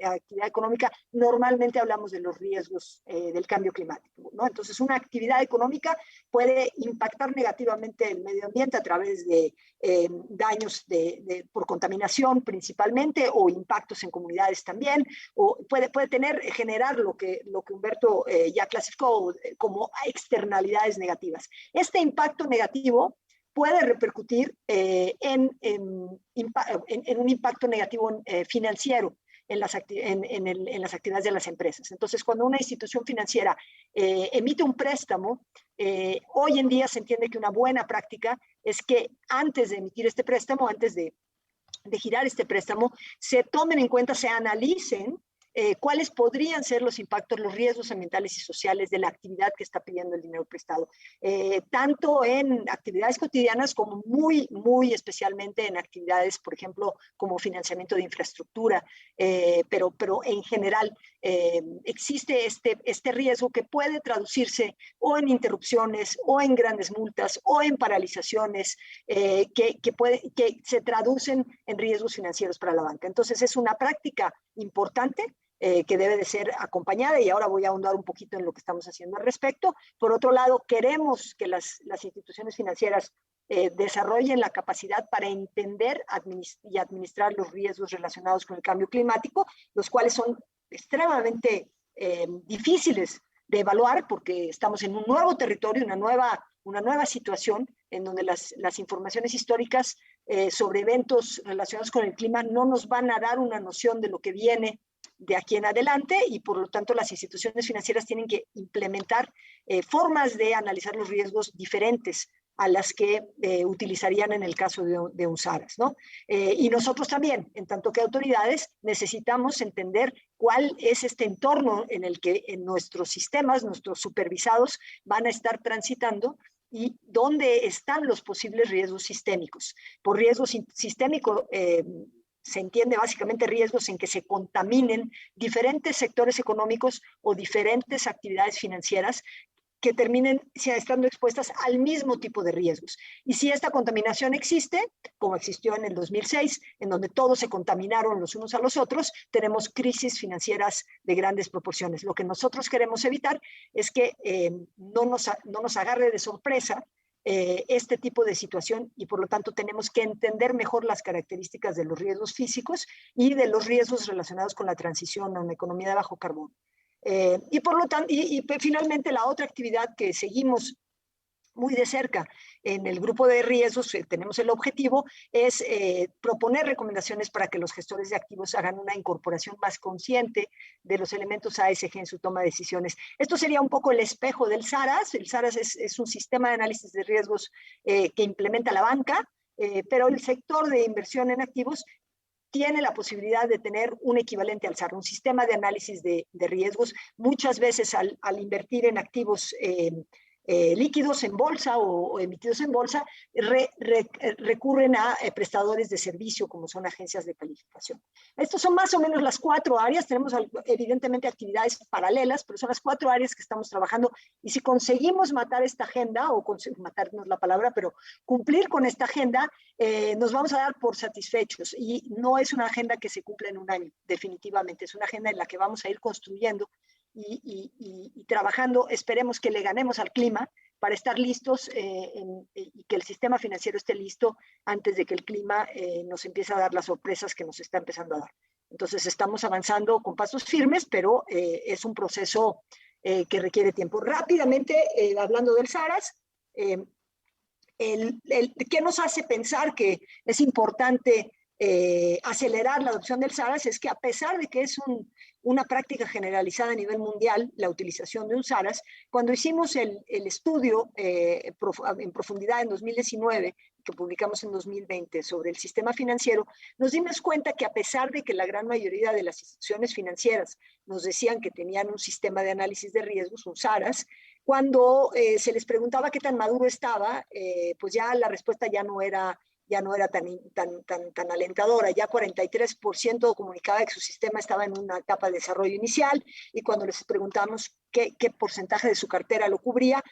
actividad económica, normalmente hablamos de los riesgos del cambio climático, ¿no? Entonces, una actividad económica puede impactar negativamente el medio ambiente a través de daños por contaminación principalmente, o impactos en comunidades también, o puede generar lo que Humberto ya clasificó como externalidades negativas. Este impacto negativo puede repercutir en un impacto negativo financiero en las actividades de las empresas. Entonces, cuando una institución financiera emite un préstamo, hoy en día se entiende que una buena práctica es que antes de emitir este préstamo, antes de girar este préstamo, se tomen en cuenta, se analicen cuáles podrían ser los impactos, los riesgos ambientales y sociales de la actividad que está pidiendo el dinero prestado, tanto en actividades cotidianas como muy especialmente en actividades, por ejemplo, como financiamiento de infraestructura, pero en general existe este riesgo que puede traducirse o en interrupciones o en grandes multas o en paralizaciones que se traducen en riesgos financieros para la banca. Entonces es una práctica importante que debe de ser acompañada, y ahora voy a ahondar un poquito en lo que estamos haciendo al respecto. Por otro lado, queremos que las instituciones financieras desarrollen la capacidad para entender y administrar los riesgos relacionados con el cambio climático, los cuales son extremadamente difíciles de evaluar porque estamos en un nuevo territorio, una nueva situación en donde las informaciones históricas sobre eventos relacionados con el clima no nos van a dar una noción de lo que viene de aquí en adelante, y por lo tanto las instituciones financieras tienen que implementar formas de analizar los riesgos diferentes a las que utilizarían en el caso de un SARAS, ¿no? Y nosotros también, en tanto que autoridades, necesitamos entender cuál es este entorno en el que en nuestros sistemas, nuestros supervisados van a estar transitando, y dónde están los posibles riesgos sistémicos. Por riesgo sistémico se entiende básicamente riesgos en que se contaminen diferentes sectores económicos o diferentes actividades financieras que terminen estando expuestas al mismo tipo de riesgos. Y si esta contaminación existe, como existió en el 2006, en donde todos se contaminaron los unos a los otros, tenemos crisis financieras de grandes proporciones. Lo que nosotros queremos evitar es que no nos agarre de sorpresa este tipo de situación, y por lo tanto tenemos que entender mejor las características de los riesgos físicos y de los riesgos relacionados con la transición a una economía de bajo carbono. Y por lo tanto, finalmente la otra actividad que seguimos muy de cerca en el grupo de riesgos, tenemos el objetivo, es proponer recomendaciones para que los gestores de activos hagan una incorporación más consciente de los elementos ASG en su toma de decisiones. Esto sería un poco el espejo del SARAS. El SARAS es un sistema de análisis de riesgos que implementa la banca, pero el sector de inversión en activos tiene la posibilidad de tener un equivalente al SAR, un sistema de análisis de riesgos. Muchas veces al invertir en activos líquidos en bolsa o emitidos en bolsa, recurren a prestadores de servicio como son agencias de calificación. Estos son más o menos las 4 áreas. Tenemos evidentemente actividades paralelas, pero son las 4 áreas que estamos trabajando, y si conseguimos matar esta agenda, o matarnos la palabra, pero cumplir con esta agenda, nos vamos a dar por satisfechos. Y no es una agenda que se cumpla en un año, definitivamente. Es una agenda en la que vamos a ir construyendo y trabajando. Esperemos que le ganemos al clima para estar listos y que el sistema financiero esté listo antes de que el clima nos empiece a dar las sorpresas que nos está empezando a dar. Entonces estamos avanzando con pasos firmes, pero es un proceso que requiere tiempo. Rápidamente, hablando del SARAS, ¿qué nos hace pensar que es importante acelerar la adopción del SARAS? Es que a pesar de que es una práctica generalizada a nivel mundial, la utilización de un SARAS, cuando hicimos el estudio en profundidad en 2019, que publicamos en 2020 sobre el sistema financiero, nos dimos cuenta que a pesar de que la gran mayoría de las instituciones financieras nos decían que tenían un sistema de análisis de riesgos, un SARAS, cuando se les preguntaba qué tan maduro estaba, pues ya la respuesta ya no era ya no era tan alentadora. Ya 43% comunicaba que su sistema estaba en una etapa de desarrollo inicial, y cuando les preguntamos qué porcentaje de su cartera lo cubría,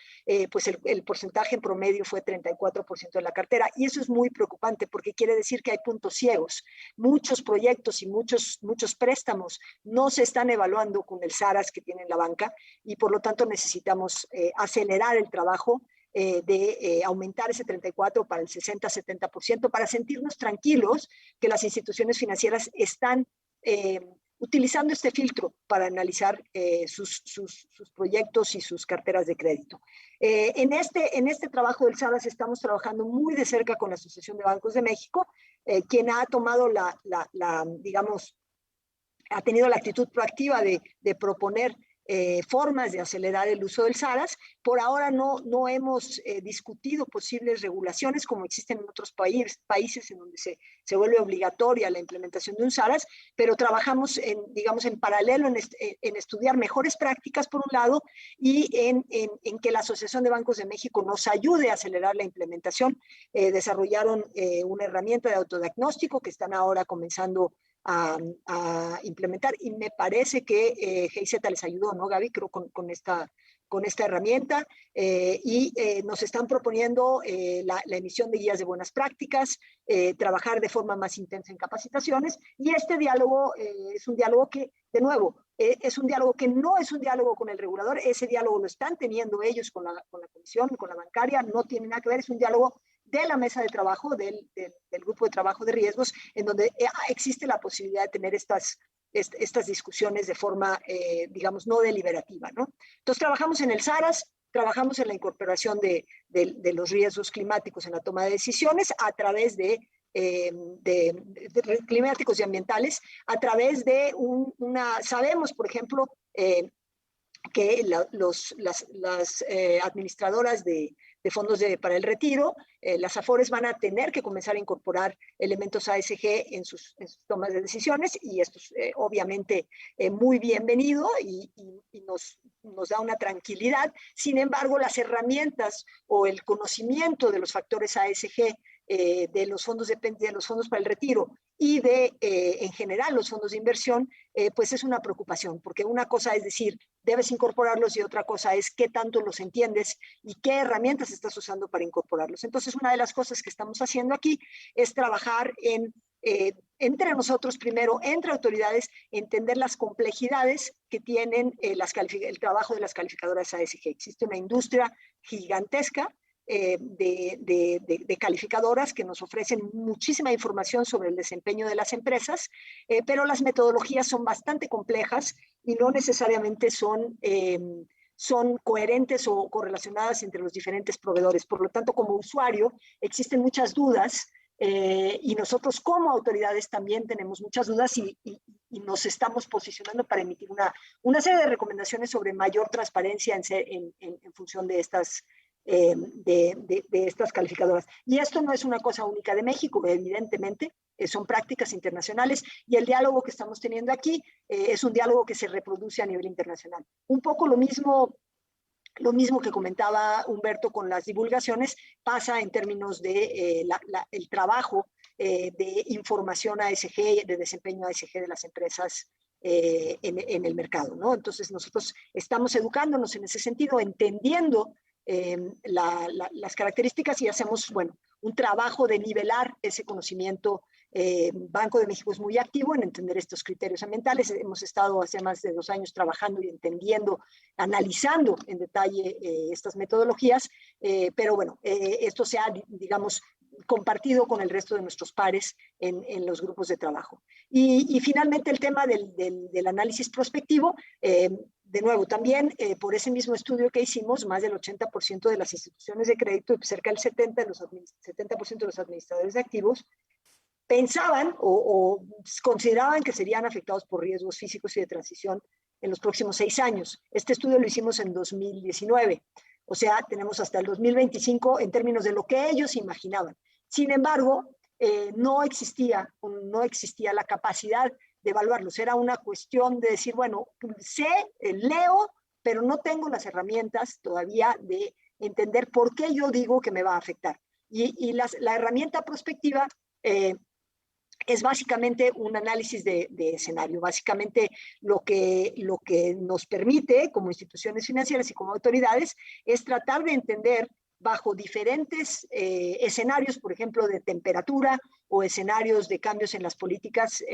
pues el porcentaje en promedio fue 34% de la cartera. Y eso es muy preocupante porque quiere decir que hay puntos ciegos. Muchos proyectos y muchos préstamos no se están evaluando con el SARAS que tiene la banca, y por lo tanto necesitamos acelerar el trabajo de aumentar ese 34 para el 60-70%, para sentirnos tranquilos que las instituciones financieras están utilizando este filtro para analizar sus proyectos y sus carteras de crédito. En este trabajo del SARAS estamos trabajando muy de cerca con la Asociación de Bancos de México, quien ha tomado digamos, ha tenido la actitud proactiva de proponer formas de acelerar el uso del SARAS. Por ahora no hemos discutido posibles regulaciones como existen en otros países en donde se vuelve obligatoria la implementación de un SARAS, pero trabajamos en paralelo en estudiar mejores prácticas por un lado, y en que la Asociación de Bancos de México nos ayude a acelerar la implementación. Desarrollaron una herramienta de autodiagnóstico que están ahora comenzando a implementar, y me parece que GIZ les ayudó, ¿no, Gaby? Creo con esta herramienta, y nos están proponiendo la emisión de guías de buenas prácticas, trabajar de forma más intensa en capacitaciones, y este diálogo es un diálogo que, de nuevo, es un diálogo que no es un diálogo con el regulador. Ese diálogo lo están teniendo ellos con la comisión, con la bancaria, no tiene nada que ver, es un diálogo de la mesa de trabajo, del grupo de trabajo de riesgos, en donde existe la posibilidad de tener estas discusiones de forma, digamos, no deliberativa, ¿no? Entonces, trabajamos en el SARAS, trabajamos en la incorporación de los riesgos climáticos en la toma de decisiones a través de climáticos y ambientales, a través de sabemos, por ejemplo, que las administradoras de fondos para el retiro, las AFORES, van a tener que comenzar a incorporar elementos ASG en sus tomas de decisiones, y esto es obviamente muy bienvenido y nos da una tranquilidad. Sin embargo, las herramientas o el conocimiento de los factores ASG de los fondos para el retiro y en general los fondos de inversión, pues es una preocupación, porque una cosa es decir, debes incorporarlos, y otra cosa es qué tanto los entiendes y qué herramientas estás usando para incorporarlos. Entonces, una de las cosas que estamos haciendo aquí es trabajar entre nosotros primero, entre autoridades, entender las complejidades que tienen el trabajo de las calificadoras ASG. Existe una industria gigantesca de calificadoras que nos ofrecen muchísima información sobre el desempeño de las empresas, pero las metodologías son bastante complejas y no necesariamente son coherentes o correlacionadas entre los diferentes proveedores. Por lo tanto, como usuario, existen muchas dudas, y nosotros como autoridades también tenemos muchas dudas, y nos estamos posicionando para emitir una serie de recomendaciones sobre mayor transparencia en función de estas calificadoras. Y esto no es una cosa única de México, evidentemente, son prácticas internacionales, y el diálogo que estamos teniendo aquí es un diálogo que se reproduce a nivel internacional. Un poco lo mismo que comentaba Humberto con las divulgaciones, pasa en términos de el trabajo de información ASG, de desempeño ASG de las empresas en el mercado, ¿no? Entonces, nosotros estamos educándonos en ese sentido, entendiendo las características, y hacemos, un trabajo de nivelar ese conocimiento. Banco de México es muy activo en entender estos criterios ambientales. Hemos estado hace más de 2 años trabajando y entendiendo, analizando en detalle estas metodologías, pero esto se ha, digamos, compartido con el resto de nuestros pares en los grupos de trabajo. Y finalmente el tema del análisis prospectivo, de nuevo, también por ese mismo estudio que hicimos, más del 80% de las instituciones de crédito y cerca del 70% de los administradores de activos pensaban o consideraban que serían afectados por riesgos físicos y de transición en los próximos 6 años. Este estudio lo hicimos en 2019. O sea, tenemos hasta el 2025 en términos de lo que ellos imaginaban. Sin embargo, no existía la capacidad de evaluarlos. Era una cuestión de decir, leo, pero no tengo las herramientas todavía de entender por qué yo digo que me va a afectar. Y la herramienta prospectiva es básicamente un análisis de escenario. Básicamente lo que nos permite como instituciones financieras y como autoridades es tratar de entender bajo diferentes escenarios, por ejemplo, de temperatura o escenarios de cambios en las políticas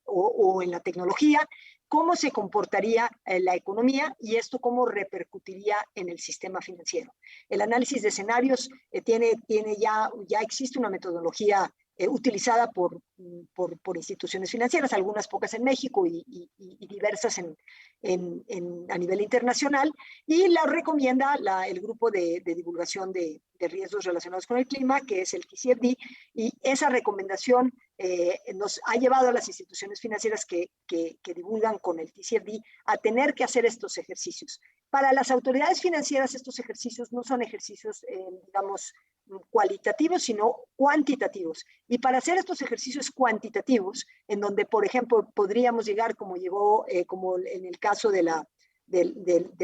o en la tecnología, cómo se comportaría la economía y esto cómo repercutiría en el sistema financiero. El análisis de escenarios ya existe una metodología utilizada por instituciones financieras, algunas pocas en México y diversas a nivel internacional, y la recomienda el grupo de divulgación de riesgos relacionados con el clima, que es el TCFD, y esa recomendación nos ha llevado a las instituciones financieras que divulgan con el TCFD a tener que hacer estos ejercicios. Para las autoridades financieras estos ejercicios no son ejercicios, digamos, cualitativos, sino cuantitativos. Y para hacer estos ejercicios cuantitativos, en donde, por ejemplo, podríamos llegar como en el caso del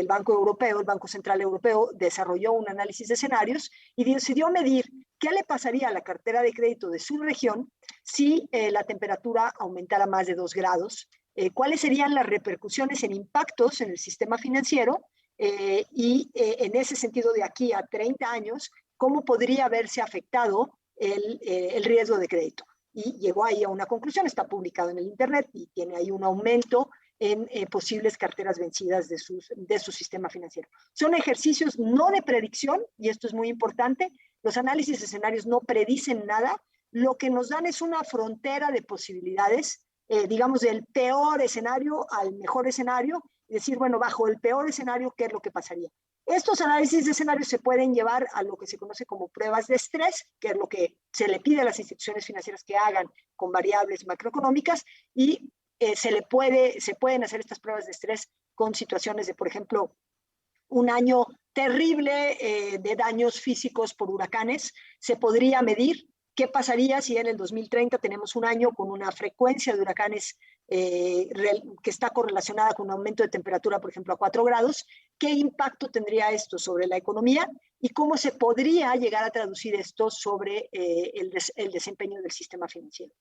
Banco Europeo, el Banco Central Europeo desarrolló un análisis de escenarios y decidió medir qué le pasaría a la cartera de crédito de su región si la temperatura aumentara más de 2 grados, cuáles serían las repercusiones en impactos en el sistema financiero y en ese sentido de aquí a 30 años, cómo podría verse afectado el riesgo de crédito. Y llegó ahí a una conclusión, está publicado en el Internet y tiene ahí un aumento en posibles carteras vencidas de su sistema financiero. Son ejercicios no de predicción, y esto es muy importante. Los análisis de escenarios no predicen nada. Lo que nos dan es una frontera de posibilidades, digamos, del peor escenario al mejor escenario, y decir, bueno, bajo el peor escenario, ¿qué es lo que pasaría? Estos análisis de escenarios se pueden llevar a lo que se conoce como pruebas de estrés, que es lo que se le pide a las instituciones financieras que hagan con variables macroeconómicas, y se pueden hacer estas pruebas de estrés con situaciones de, por ejemplo, un año terrible de daños físicos por huracanes. Se podría medir qué pasaría si en el 2030 tenemos un año con una frecuencia de huracanes que está correlacionada con un aumento de temperatura, por ejemplo, a 4 grados. ¿Qué impacto tendría esto sobre la economía y cómo se podría llegar a traducir esto sobre el desempeño del sistema financiero?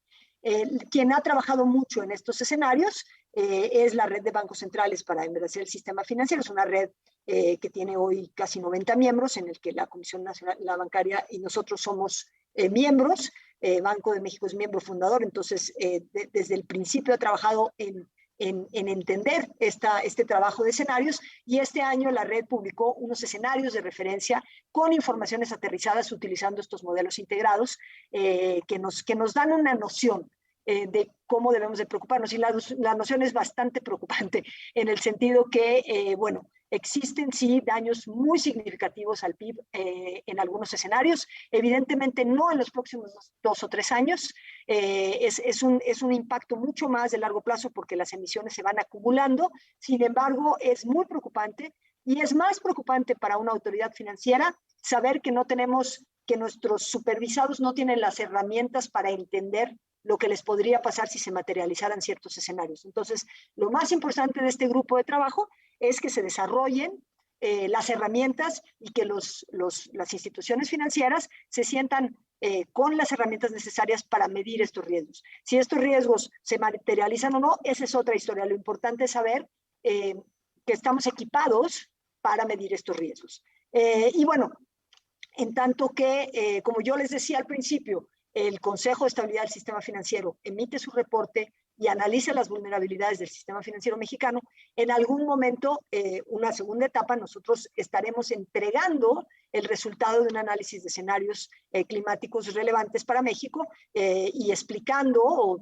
Quien ha trabajado mucho en estos escenarios es la red de bancos centrales para enverdecer el sistema financiero. Es una red que tiene hoy casi 90 miembros, en el que la Comisión Nacional la Bancaria y nosotros somos miembros. Banco de México es miembro fundador, entonces desde el principio ha trabajado en entender este trabajo de escenarios, y este año la red publicó unos escenarios de referencia con informaciones aterrizadas utilizando estos modelos integrados que nos dan una noción de cómo debemos de preocuparnos. Y la noción es bastante preocupante en el sentido que, bueno, existen sí daños muy significativos al PIB en algunos escenarios, evidentemente no en los próximos 2 o 3 años, es un impacto mucho más de largo plazo porque las emisiones se van acumulando. Sin embargo, es muy preocupante, y es más preocupante para una autoridad financiera saber que nuestros supervisados no tienen las herramientas para entender lo que les podría pasar si se materializaran ciertos escenarios. Entonces, lo más importante de este grupo de trabajo es que se desarrollen las herramientas y que las instituciones financieras se sientan con las herramientas necesarias para medir estos riesgos. Si estos riesgos se materializan o no, esa es otra historia. Lo importante es saber que estamos equipados para medir estos riesgos. Y bueno, en tanto que, como yo les decía al principio, el Consejo de Estabilidad del Sistema Financiero emite su reporte y analiza las vulnerabilidades del sistema financiero mexicano. En algún momento, una segunda etapa, nosotros estaremos entregando el resultado de un análisis de escenarios climáticos relevantes para México y explicando o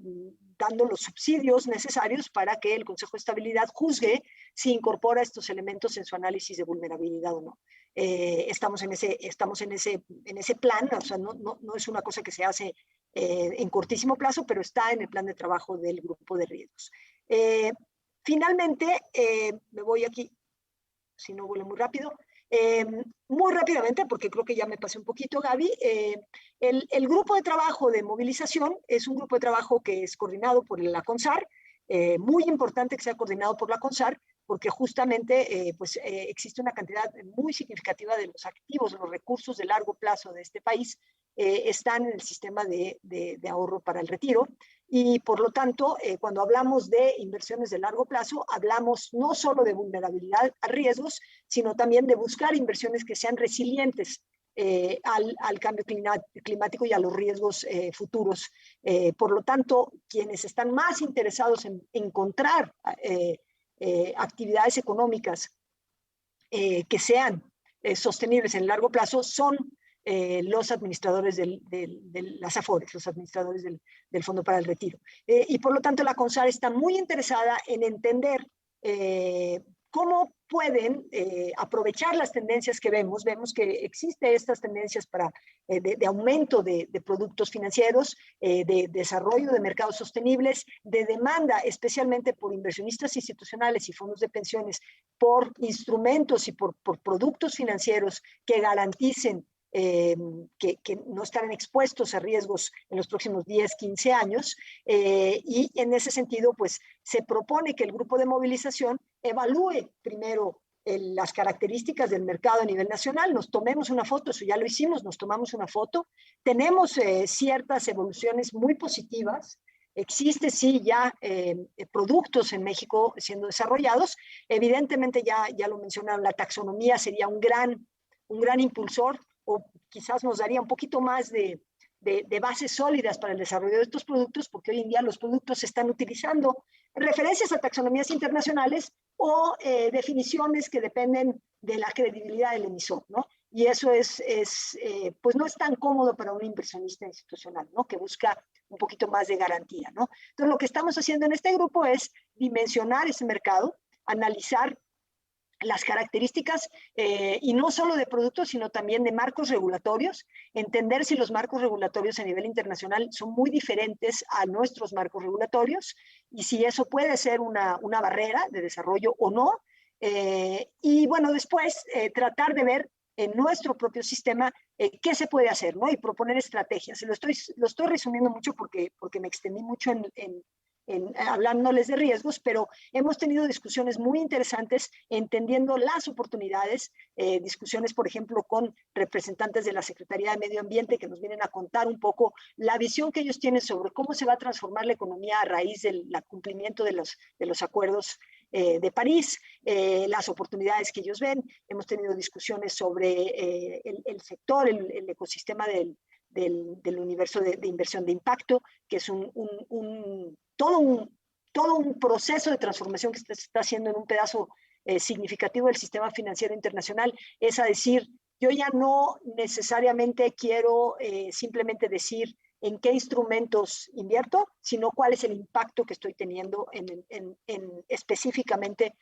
dando los subsidios necesarios para que el Consejo de Estabilidad juzgue si incorpora estos elementos en su análisis de vulnerabilidad o no. Estamos en ese plan, o sea, no es una cosa que se hace en cortísimo plazo, pero está en el plan de trabajo del grupo de riesgos. Finalmente, me voy aquí, si no vuelo muy rápido, muy rápidamente, porque creo que ya me pasé un poquito, Gaby. El grupo de trabajo de movilización es un grupo de trabajo que es coordinado por la CONSAR, muy importante que sea coordinado por la CONSAR, porque justamente existe una cantidad muy significativa de los activos, los recursos de largo plazo de este país están en el sistema de ahorro para el retiro. Y por lo tanto, cuando hablamos de inversiones de largo plazo, hablamos no solo de vulnerabilidad a riesgos, sino también de buscar inversiones que sean resilientes al cambio climático y a los riesgos futuros. Por lo tanto, quienes están más interesados en encontrar actividades económicas que sean sostenibles en el largo plazo son los administradores de las AFORES, los administradores del Fondo para el Retiro. Y por lo tanto la CONSAR está muy interesada en entender cómo pueden aprovechar las tendencias que vemos. Vemos que existen estas tendencias de aumento de productos financieros, de desarrollo de mercados sostenibles, de demanda especialmente por inversionistas institucionales y fondos de pensiones, por instrumentos y por productos financieros que garanticen que no estarán expuestos a riesgos en los próximos 10, 15 años. Y en ese sentido, pues se propone que el grupo de movilización evalúe primero las características del mercado a nivel nacional, nos tomemos una foto, eso ya lo hicimos, nos tomamos una foto, tenemos ciertas evoluciones muy positivas, existe sí ya productos en México siendo desarrollados, evidentemente ya lo mencionaron, la taxonomía sería un gran impulsor, o quizás nos daría un poquito más de bases sólidas para el desarrollo de estos productos, porque hoy en día los productos se están utilizando referencias a taxonomías internacionales o definiciones que dependen de la credibilidad del emisor, ¿no? Y eso pues no es tan cómodo para un inversionista institucional, ¿no? Que busca un poquito más de garantía, ¿no? Entonces, lo que estamos haciendo en este grupo es dimensionar ese mercado, analizar las características y no solo de productos, sino también de marcos regulatorios, entender si los marcos regulatorios a nivel internacional son muy diferentes a nuestros marcos regulatorios y si eso puede ser una barrera de desarrollo o no. Y bueno, después tratar de ver en nuestro propio sistema qué se puede hacer, ¿no? Y proponer estrategias. Lo estoy resumiendo mucho porque me extendí mucho hablándoles de riesgos, pero hemos tenido discusiones muy interesantes entendiendo las oportunidades, discusiones, por ejemplo, con representantes de la Secretaría de Medio Ambiente que nos vienen a contar un poco la visión que ellos tienen sobre cómo se va a transformar la economía a raíz del cumplimiento de los acuerdos de París, las oportunidades que ellos ven. Hemos tenido discusiones sobre el sector, el ecosistema del universo de inversión de impacto, que es todo un proceso de transformación que se está haciendo en un pedazo significativo del sistema financiero internacional. Es a decir, yo ya no necesariamente quiero simplemente decir en qué instrumentos invierto, sino cuál es el impacto que estoy teniendo específicamente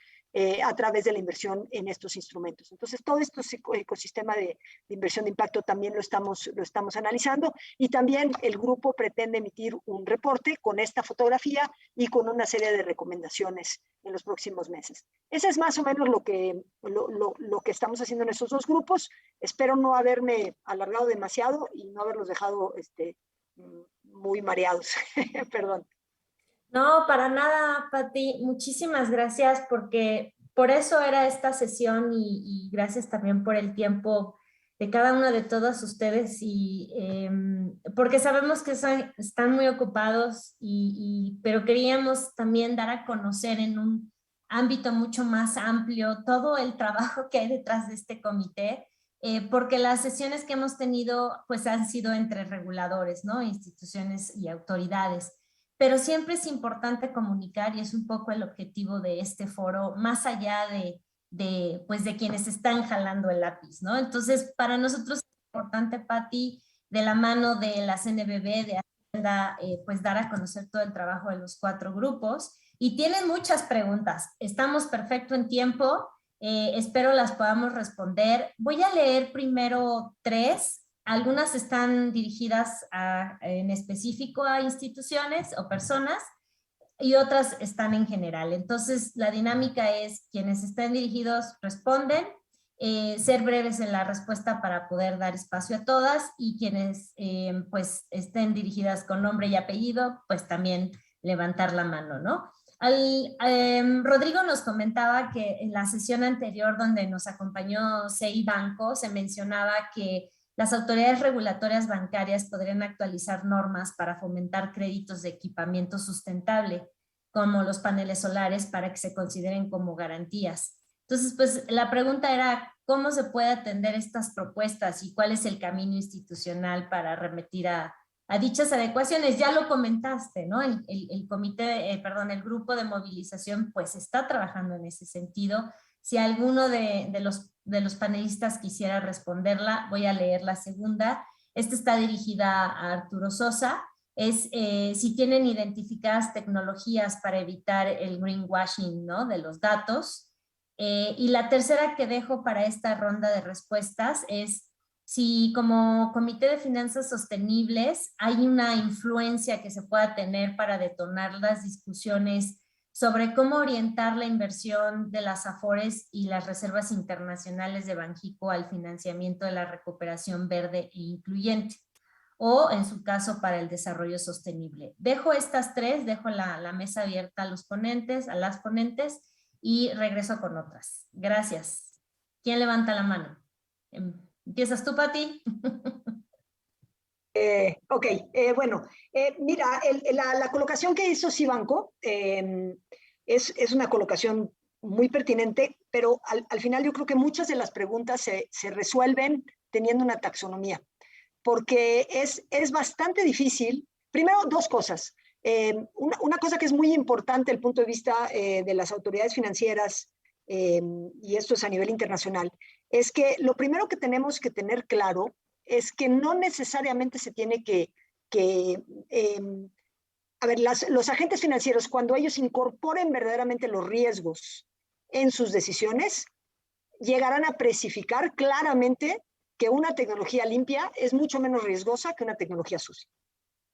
a través de la inversión en estos instrumentos. Entonces, todo este ecosistema de inversión de impacto también lo estamos analizando, y también el grupo pretende emitir un reporte con esta fotografía y con una serie de recomendaciones en los próximos meses. Ese es más o menos lo que estamos haciendo en esos dos grupos. Espero no haberme alargado demasiado y no haberlos dejado muy mareados. Perdón. No, para nada, Pati. Muchísimas gracias porque por eso era esta sesión y gracias también por el tiempo de cada uno de todos ustedes y porque sabemos que están muy ocupados pero queríamos también dar a conocer en un ámbito mucho más amplio todo el trabajo que hay detrás de este comité. Porque las sesiones que hemos tenido pues han sido entre reguladores, ¿no? Instituciones y autoridades, pero siempre es importante comunicar y es un poco el objetivo de este foro, más allá pues de quienes están jalando el lápiz, ¿no? Entonces, para nosotros es importante, Pati, de la mano de la CNBV, de Hacienda, pues dar a conocer todo el trabajo de los 4 grupos y tienen muchas preguntas. Estamos perfecto en tiempo. Espero las podamos responder. Voy a leer primero 3. Algunas están dirigidas en específico a instituciones o personas y otras están en general. Entonces, la dinámica es quienes estén dirigidos responden, ser breves en la respuesta para poder dar espacio a todas y quienes pues estén dirigidas con nombre y apellido, pues también levantar la mano, ¿no? Rodrigo nos comentaba que en la sesión anterior donde nos acompañó CI Banco se mencionaba que las autoridades regulatorias bancarias podrían actualizar normas para fomentar créditos de equipamiento sustentable, como los paneles solares, para que se consideren como garantías. Entonces, pues la pregunta era, ¿cómo se puede atender estas propuestas y cuál es el camino institucional para remitir a dichas adecuaciones? Ya lo comentaste, ¿no? El comité, perdón, el grupo de movilización pues está trabajando en ese sentido. Si alguno de los panelistas quisiera responderla, voy a leer la segunda. Esta está dirigida a Arturo Sosa. Es si tienen identificadas tecnologías para evitar el greenwashing, ¿no?, de los datos. Y la tercera que dejo para esta ronda de respuestas es si como Comité de Finanzas Sostenibles hay una influencia que se pueda tener para detonar las discusiones sobre cómo orientar la inversión de las AFORES y las reservas internacionales de Banxico al financiamiento de la recuperación verde e incluyente, o en su caso para el desarrollo sostenible. Dejo estas tres, dejo la mesa abierta a los ponentes, a las ponentes, y regreso con otras. Gracias. ¿Quién levanta la mano? ¿Empiezas tú, Pati? Ok, bueno, mira, la colocación que hizo Cibanco es una colocación muy pertinente, pero al final yo creo que muchas de las preguntas se resuelven teniendo una taxonomía, porque es bastante difícil. Primero, dos cosas. Una cosa que es muy importante desde el punto de vista de las autoridades financieras, y esto es a nivel internacional, es que lo primero que tenemos que tener claro es que no necesariamente se tiene a ver, los agentes financieros, cuando ellos incorporen verdaderamente los riesgos en sus decisiones, llegarán a precificar claramente que una tecnología limpia es mucho menos riesgosa que una tecnología sucia.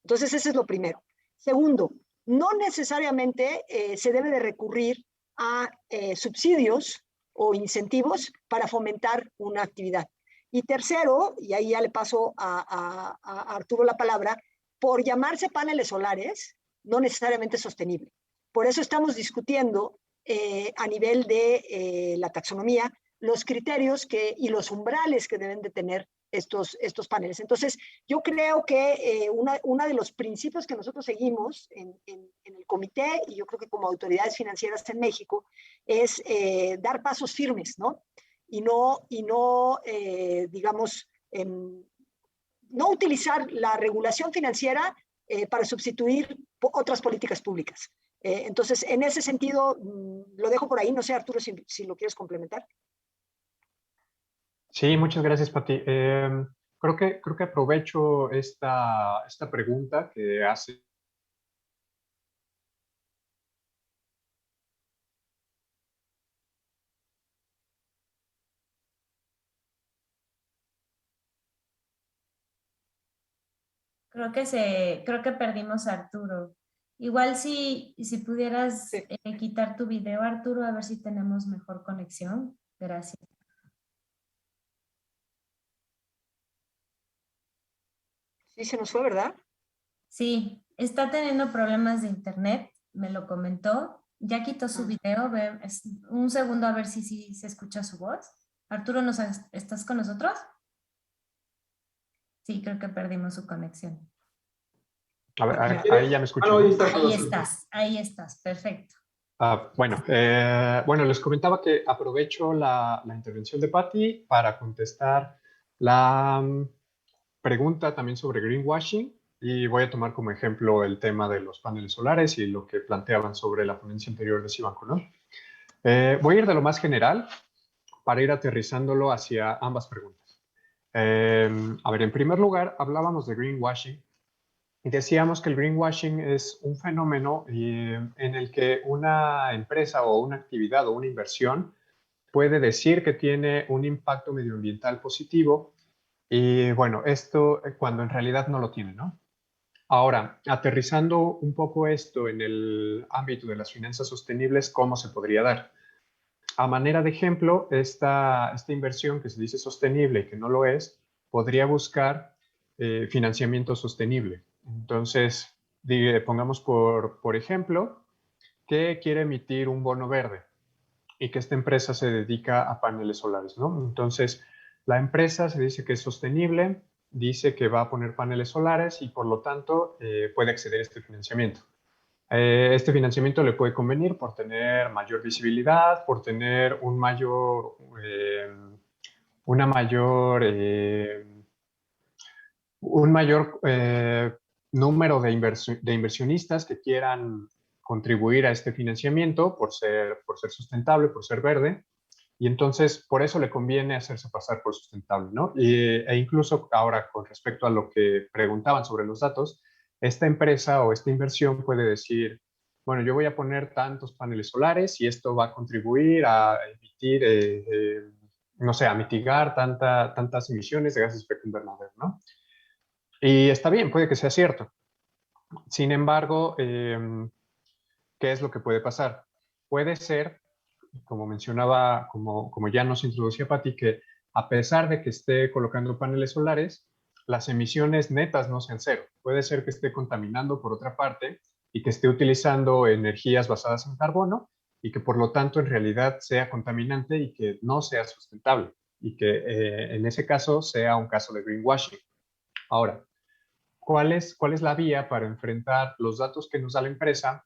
Entonces, ese es lo primero. Segundo, no necesariamente se debe de recurrir a subsidios o incentivos para fomentar una actividad. Y tercero, y ahí ya le paso a Arturo la palabra, por llamarse paneles solares, no necesariamente es sostenible. Por eso estamos discutiendo a nivel de la taxonomía los criterios y los umbrales que deben de tener estos paneles. Entonces, yo creo que uno de los principios que nosotros seguimos en el comité, y yo creo que como autoridades financieras en México, es dar pasos firmes, ¿no? Y no digamos, no utilizar la regulación financiera para sustituir otras políticas públicas. Entonces, en ese sentido, lo dejo por ahí. No sé, Arturo, si lo quieres complementar. Sí, muchas gracias, Pati. Creo que aprovecho esta pregunta que hace. Creo que perdimos a Arturo. Igual si pudieras quitar tu video, Arturo, a ver si tenemos mejor conexión. Gracias. Sí, se nos fue, ¿verdad? Sí, está teniendo problemas de internet, me lo comentó. Ya quitó su video, un segundo a ver si se escucha su voz. Arturo, ¿estás con nosotros? Sí, creo que perdimos su conexión. A ver, ahí ya me escucho. Ahí estás, perfecto. Bueno, les comentaba que aprovecho la intervención de Pati para contestar la pregunta también sobre greenwashing, y voy a tomar como ejemplo el tema de los paneles solares y lo que planteaban sobre la ponencia anterior de Cibanco, ¿no? Voy a ir de lo más general para ir aterrizándolo hacia ambas preguntas. A ver, en primer lugar, hablábamos de greenwashing y decíamos que el greenwashing es un fenómeno en el que una empresa o una actividad o una inversión puede decir que tiene un impacto medioambiental positivo, y bueno, esto cuando en realidad no lo tiene, ¿no? Ahora, aterrizando un poco esto en el ámbito de las finanzas sostenibles, ¿cómo se podría dar? A manera de ejemplo, esta inversión que se dice sostenible y que no lo es, podría buscar financiamiento sostenible. Entonces, pongamos por ejemplo, que quiere emitir un bono verde y que esta empresa se dedica a paneles solares, ¿no? Entonces, la empresa se dice que es sostenible, dice que va a poner paneles solares y por lo tanto puede acceder a este financiamiento. Este financiamiento le puede convenir por tener mayor visibilidad, por tener un mayor número de inversionistas que quieran contribuir a este financiamiento por ser sustentable, por ser verde, y entonces por eso le conviene hacerse pasar por sustentable, ¿no? E incluso ahora con respecto a lo que preguntaban sobre los datos, esta empresa o esta inversión puede decir, bueno, yo voy a poner tantos paneles solares y esto va a contribuir a emitir, no sé, a mitigar tantas emisiones de gases de efecto invernadero, ¿no? Y está bien, puede que sea cierto. Sin embargo, ¿qué es lo que puede pasar? Puede ser, como mencionaba, como ya nos introducía Pati, que a pesar de que esté colocando paneles solares, las emisiones netas no sean cero. Puede ser que esté contaminando por otra parte y que esté utilizando energías basadas en carbono y que por lo tanto en realidad sea contaminante y que no sea sustentable y que en ese caso sea un caso de greenwashing. Ahora, ¿cuál es la vía para enfrentar los datos que nos da la empresa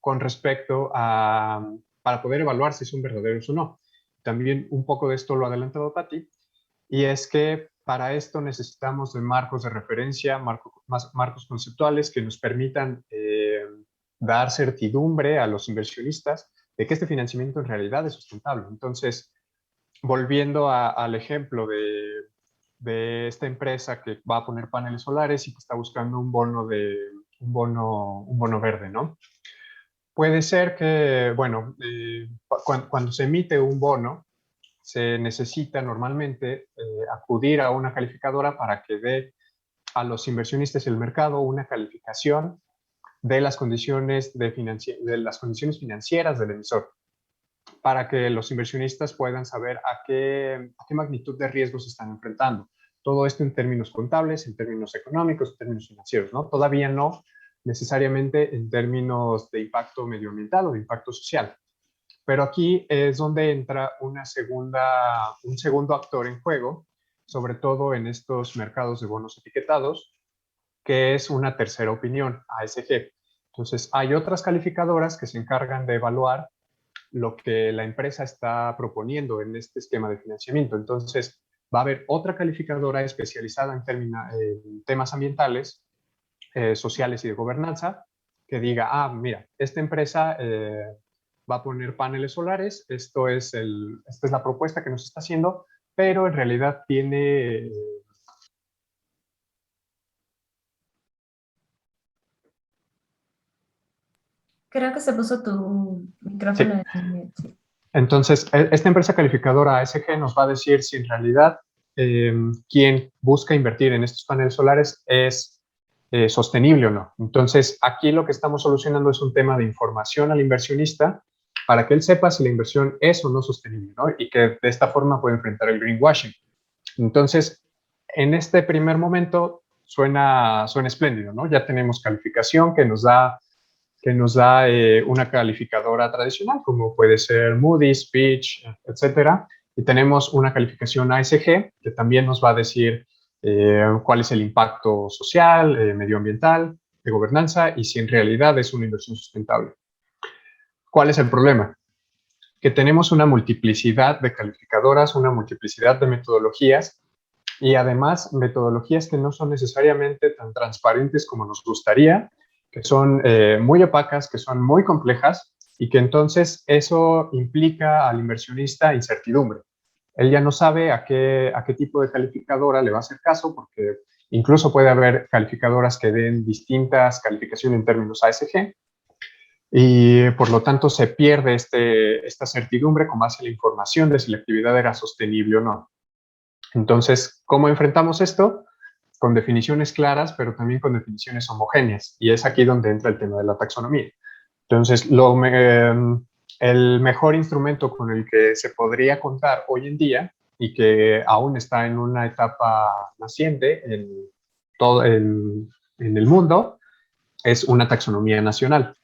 con respecto a, para poder evaluar si son verdaderos o no? También un poco de esto lo ha adelantado Pati, y es que para esto necesitamos de marcos de referencia, marcos conceptuales que nos permitan dar certidumbre a los inversionistas de que este financiamiento en realidad es sustentable. Entonces, volviendo al ejemplo de esta empresa que va a poner paneles solares y que está buscando un bono verde, ¿no? Puede ser que, bueno, cuando se emite un bono, se necesita normalmente acudir a una calificadora para que dé a los inversionistas del mercado una calificación de las condiciones, de las condiciones financieras del emisor, para que los inversionistas puedan saber a qué magnitud de riesgos se están enfrentando. Todo esto en términos contables, en términos económicos, en términos financieros, ¿no? Todavía no necesariamente en términos de impacto medioambiental o de impacto social. Pero aquí es donde entra un segundo actor en juego, sobre todo en estos mercados de bonos etiquetados, que es una tercera opinión, ASG. Entonces, hay otras calificadoras que se encargan de evaluar lo que la empresa está proponiendo en este esquema de financiamiento. Entonces, va a haber otra calificadora especializada en temas ambientales, sociales y de gobernanza, que diga, mira, esta empresa va a poner paneles solares, esta es la propuesta que nos está haciendo, pero en realidad tiene... Creo que se puso tu micrófono. Sí. Entonces, esta empresa calificadora ASG nos va a decir si en realidad quien busca invertir en estos paneles solares es sostenible o no. Entonces, aquí lo que estamos solucionando es un tema de información al inversionista para que él sepa si la inversión es o no sostenible, ¿no? Y que de esta forma puede enfrentar el greenwashing. Entonces, en este primer momento suena espléndido, ¿no? Ya tenemos calificación que nos da una calificadora tradicional, como puede ser Moody's, Fitch, etcétera. Y tenemos una calificación ASG, que también nos va a decir cuál es el impacto social, medioambiental, de gobernanza, y si en realidad es una inversión sustentable. ¿Cuál es el problema? Que tenemos una multiplicidad de calificadoras, una multiplicidad de metodologías, y además metodologías que no son necesariamente tan transparentes como nos gustaría, que son muy opacas, que son muy complejas y que entonces eso implica al inversionista incertidumbre. Él ya no sabe a qué tipo de calificadora le va a hacer caso, porque incluso puede haber calificadoras que den distintas calificaciones en términos ASG y por lo tanto se pierde esta certidumbre con base en la información de si la actividad era sostenible o no. Entonces, ¿cómo enfrentamos esto? Con definiciones claras, pero también con definiciones homogéneas. Y es aquí donde entra el tema de la taxonomía. Entonces, el mejor instrumento con el que se podría contar hoy en día y que aún está en una etapa naciente en el mundo es una taxonomía nacional.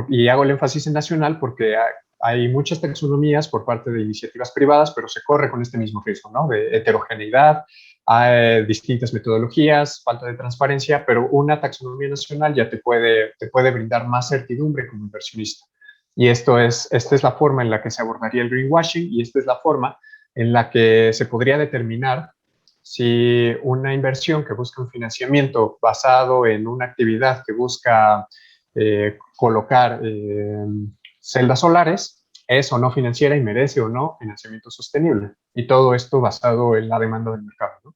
y hago el énfasis en nacional porque hay muchas taxonomías por parte de iniciativas privadas, pero se corre con este mismo riesgo, ¿no? De heterogeneidad, hay distintas metodologías, falta de transparencia, pero una taxonomía nacional ya te puede brindar más certidumbre como inversionista. Y esta es la forma en la que se abordaría el greenwashing y esta es la forma en la que se podría determinar si una inversión que busca un financiamiento basado en una actividad que busca colocar celdas solares es o no financiera y merece o no financiamiento sostenible. Y todo esto basado en la demanda del mercado, ¿no?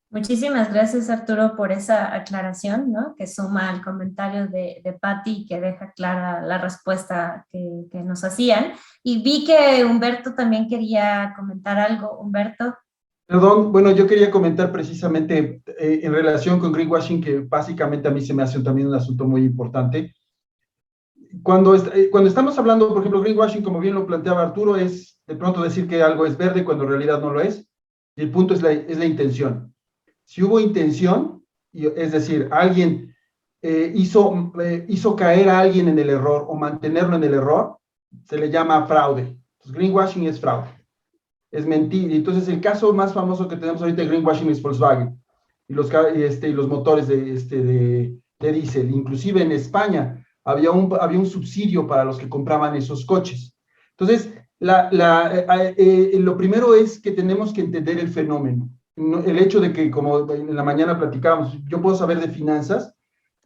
Muchísimas gracias, Arturo, por esa aclaración, ¿no? Que suma al comentario de Patti y que deja clara la respuesta que nos hacían. Y vi que Humberto también quería comentar algo. Humberto. Perdón, bueno, yo quería comentar precisamente en relación con greenwashing, que básicamente a mí se me hace también un asunto muy importante. Cuando estamos hablando, por ejemplo, greenwashing, como bien lo planteaba Arturo, es de pronto decir que algo es verde cuando en realidad no lo es. Y el punto es la intención. Si hubo intención, es decir, alguien hizo caer a alguien en el error o mantenerlo en el error, se le llama fraude. Entonces, greenwashing es fraude, es mentir. Entonces, el caso más famoso que tenemos ahorita de greenwashing es Volkswagen y los motores de diésel. Inclusive en España había un subsidio para los que compraban esos coches. Entonces, lo primero es que tenemos que entender el fenómeno. El hecho de que, como en la mañana platicábamos, yo puedo saber de finanzas,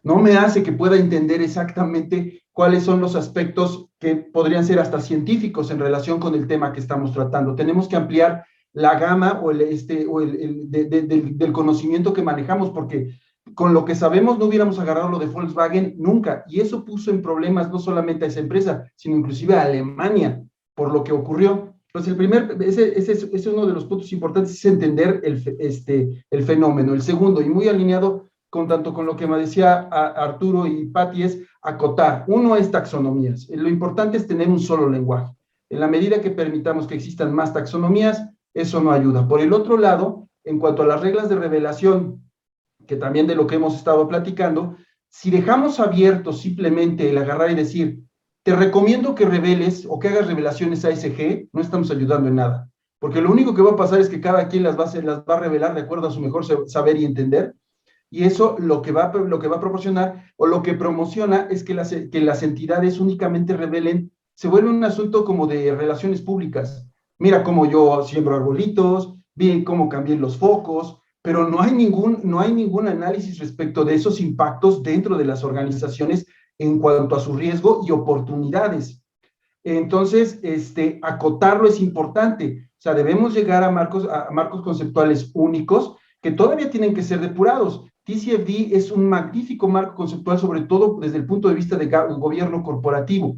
no me hace que pueda entender exactamente cuáles son los aspectos que podrían ser hasta científicos en relación con el tema que estamos tratando. Tenemos que ampliar la gama del conocimiento que manejamos, porque con lo que sabemos no hubiéramos agarrado lo de Volkswagen nunca, y eso puso en problemas no solamente a esa empresa, sino inclusive a Alemania, por lo que ocurrió. Entonces, ese es uno de los puntos importantes, es entender el fenómeno. El segundo, y muy alineado tanto con lo que me decía Arturo y Patti, es acotar. Uno es taxonomías. Lo importante es tener un solo lenguaje. En la medida que permitamos que existan más taxonomías, eso no ayuda. Por el otro lado, en cuanto a las reglas de revelación, que también de lo que hemos estado platicando, si dejamos abierto simplemente el agarrar y decir, te recomiendo que reveles o que hagas revelaciones ASG, no estamos ayudando en nada, porque lo único que va a pasar es que cada quien las va a revelar de acuerdo a su mejor saber y entender, y eso lo que va a proporcionar o lo que promociona es que las entidades únicamente revelen, se vuelve un asunto como de relaciones públicas. Mira cómo yo siembro arbolitos, bien cómo cambié los focos, pero no hay ningún análisis respecto de esos impactos dentro de las organizaciones en cuanto a su riesgo y oportunidades. Entonces, acotarlo es importante. O sea, debemos llegar a marcos conceptuales únicos que todavía tienen que ser depurados. TCFD es un magnífico marco conceptual, sobre todo desde el punto de vista de gobierno corporativo.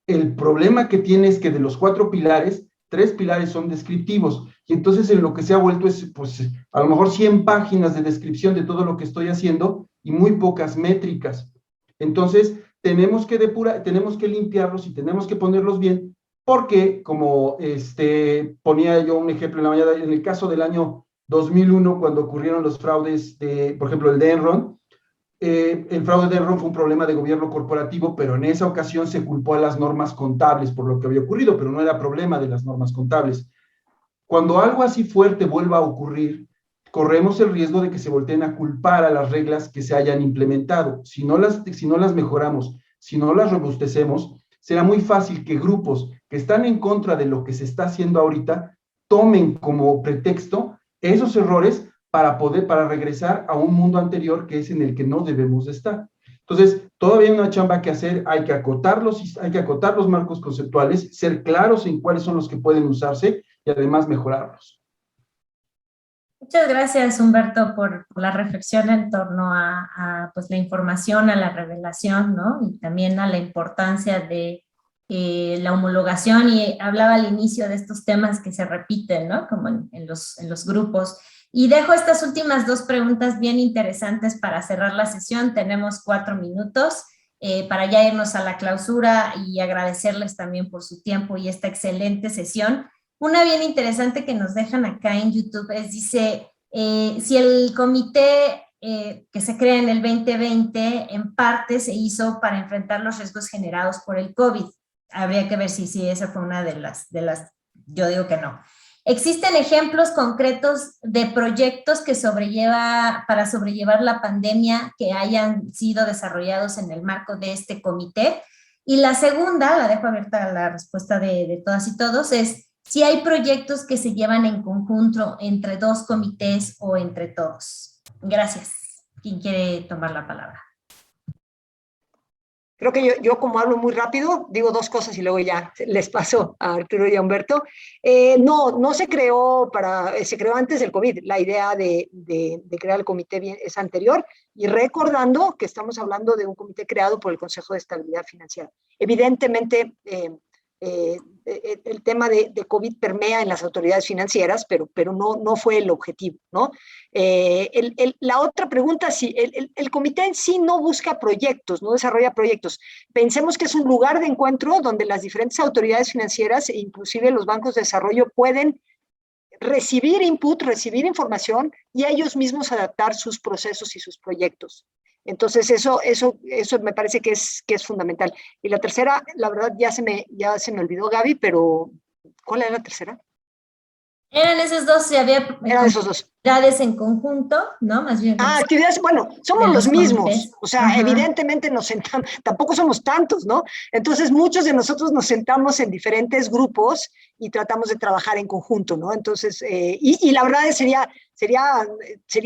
El problema que tiene es que de los 4 pilares, 3 pilares son descriptivos, y entonces en lo que se ha vuelto es, pues, a lo mejor 100 páginas de descripción de todo lo que estoy haciendo y muy pocas métricas. Entonces, tenemos que depurar, tenemos que limpiarlos y tenemos que ponerlos bien, porque, como ponía yo un ejemplo en la mañana, en el caso del año 2001, cuando ocurrieron los fraudes, por ejemplo, el de Enron, el fraude de Enron fue un problema de gobierno corporativo, pero en esa ocasión se culpó a las normas contables por lo que había ocurrido, pero no era problema de las normas contables. Cuando algo así fuerte vuelva a ocurrir, corremos el riesgo de que se volteen a culpar a las reglas que se hayan implementado. Si no las mejoramos, si no las robustecemos, será muy fácil que grupos que están en contra de lo que se está haciendo ahorita tomen como pretexto esos errores para regresar a un mundo anterior que es en el que no debemos de estar. Entonces, todavía hay una chamba que hacer, hay que acotar los marcos conceptuales, ser claros en cuáles son los que pueden usarse y además mejorarlos. Muchas gracias, Humberto, por la reflexión en torno a pues, la información, a la revelación, ¿no? Y también a la importancia de la homologación, y hablaba al inicio de estos temas que se repiten, ¿no? Como en los grupos. Y dejo estas últimas 2 preguntas bien interesantes para cerrar la sesión. Tenemos 4 minutos para ya irnos a la clausura y agradecerles también por su tiempo y esta excelente sesión. Una bien interesante que nos dejan acá en YouTube dice, si el comité que se crea en el 2020, en parte se hizo para enfrentar los riesgos generados por el COVID. Habría que ver si esa fue una de las, yo digo que no. ¿Existen ejemplos concretos de proyectos que para sobrellevar la pandemia que hayan sido desarrollados en el marco de este comité? Y la segunda, la dejo abierta a la respuesta de todas y todos, es si hay proyectos que se llevan en conjunto entre dos comités o entre todos. Gracias. ¿Quién quiere tomar la palabra? Creo que yo como hablo muy rápido, digo dos cosas y luego ya les paso a Arturo y a Humberto. No se creó se creó antes del COVID. La idea de crear el comité es anterior, y recordando que estamos hablando de un comité creado por el Consejo de Estabilidad Financiera. Evidentemente, el tema de COVID permea en las autoridades financieras, pero no fue el objetivo, ¿no? La otra pregunta, sí, el comité en sí no busca proyectos, no desarrolla proyectos. Pensemos que es un lugar de encuentro donde las diferentes autoridades financieras e inclusive los bancos de desarrollo pueden recibir input, recibir información y ellos mismos adaptar sus procesos y sus proyectos. Entonces, eso me parece que es fundamental. Y la tercera, la verdad, ya se me olvidó, Gaby, pero ¿cuál era la tercera? Eran esos dos, si había esos dos. Actividades en conjunto, ¿no? Más bien. Actividades, bueno, somos los mismos. Comités. O sea, Ajá. Evidentemente nos sentamos, tampoco somos tantos, ¿no? Entonces, muchos de nosotros nos sentamos en diferentes grupos y tratamos de trabajar en conjunto, ¿no? Entonces, y la verdad sería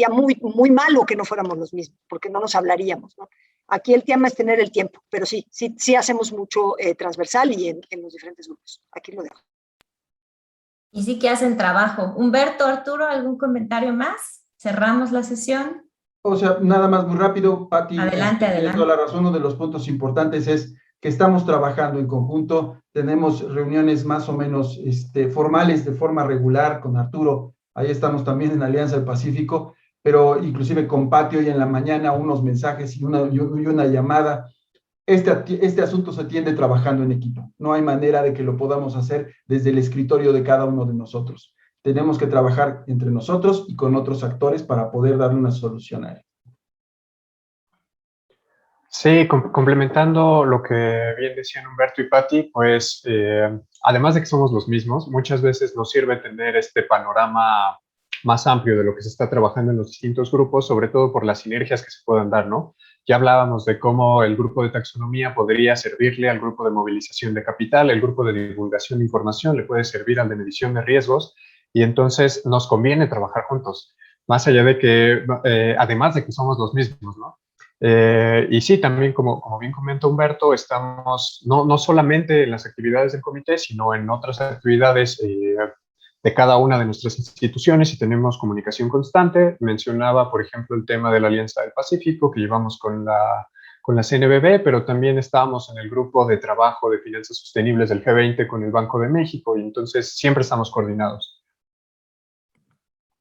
muy, muy malo que no fuéramos los mismos, porque no nos hablaríamos, ¿no? Aquí el tema es tener el tiempo, pero sí hacemos mucho transversal y en los diferentes grupos. Aquí lo dejo. Y sí que hacen trabajo. Humberto, Arturo, ¿algún comentario más? ¿Cerramos la sesión? O sea, nada más muy rápido, Pati. Adelante. Tiene toda la razón. Uno de los puntos importantes es que estamos trabajando en conjunto, tenemos reuniones más o menos formales de forma regular con Arturo, ahí estamos también en Alianza del Pacífico, pero inclusive con Pati hoy en la mañana unos mensajes y una llamada. Este asunto se atiende trabajando en equipo. No hay manera de que lo podamos hacer desde el escritorio de cada uno de nosotros. Tenemos que trabajar entre nosotros y con otros actores para poder darle una solución a él. Sí, complementando lo que bien decían Humberto y Pati, pues además de que somos los mismos, muchas veces nos sirve tener este panorama más amplio de lo que se está trabajando en los distintos grupos, sobre todo por las sinergias que se puedan dar, ¿no? Ya hablábamos de cómo el grupo de taxonomía podría servirle al grupo de movilización de capital, el grupo de divulgación de información le puede servir al de medición de riesgos, y entonces nos conviene trabajar juntos, más allá de que, además de que somos los mismos, ¿no? Y sí, también como bien comenta Humberto, estamos no solamente en las actividades del comité, sino en otras actividades de cada una de nuestras instituciones y tenemos comunicación constante. Mencionaba, por ejemplo, el tema de la Alianza del Pacífico que llevamos con la CNBB, pero también estábamos en el grupo de trabajo de finanzas sostenibles del G20 con el Banco de México y entonces siempre estamos coordinados.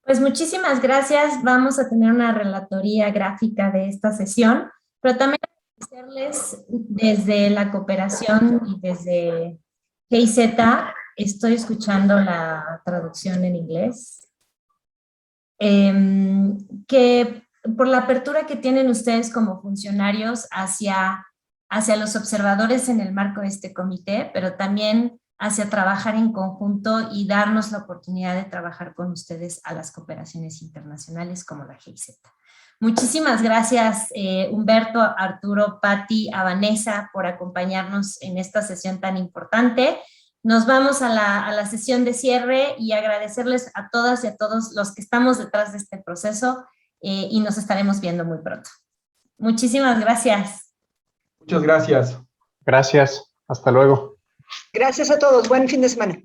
Pues muchísimas gracias. Vamos a tener una relatoría gráfica de esta sesión, pero también agradecerles desde la cooperación y desde GIZ. Estoy escuchando la traducción en inglés. Que por la apertura que tienen ustedes como funcionarios hacia los observadores en el marco de este comité, pero también hacia trabajar en conjunto y darnos la oportunidad de trabajar con ustedes a las cooperaciones internacionales como la GIZ. Muchísimas gracias, Humberto, Arturo, Pati, a Vanessa por acompañarnos en esta sesión tan importante. Nos vamos a la sesión de cierre y agradecerles a todas y a todos los que estamos detrás de este proceso y nos estaremos viendo muy pronto. Muchísimas gracias. Muchas gracias. Gracias. Hasta luego. Gracias a todos. Buen fin de semana.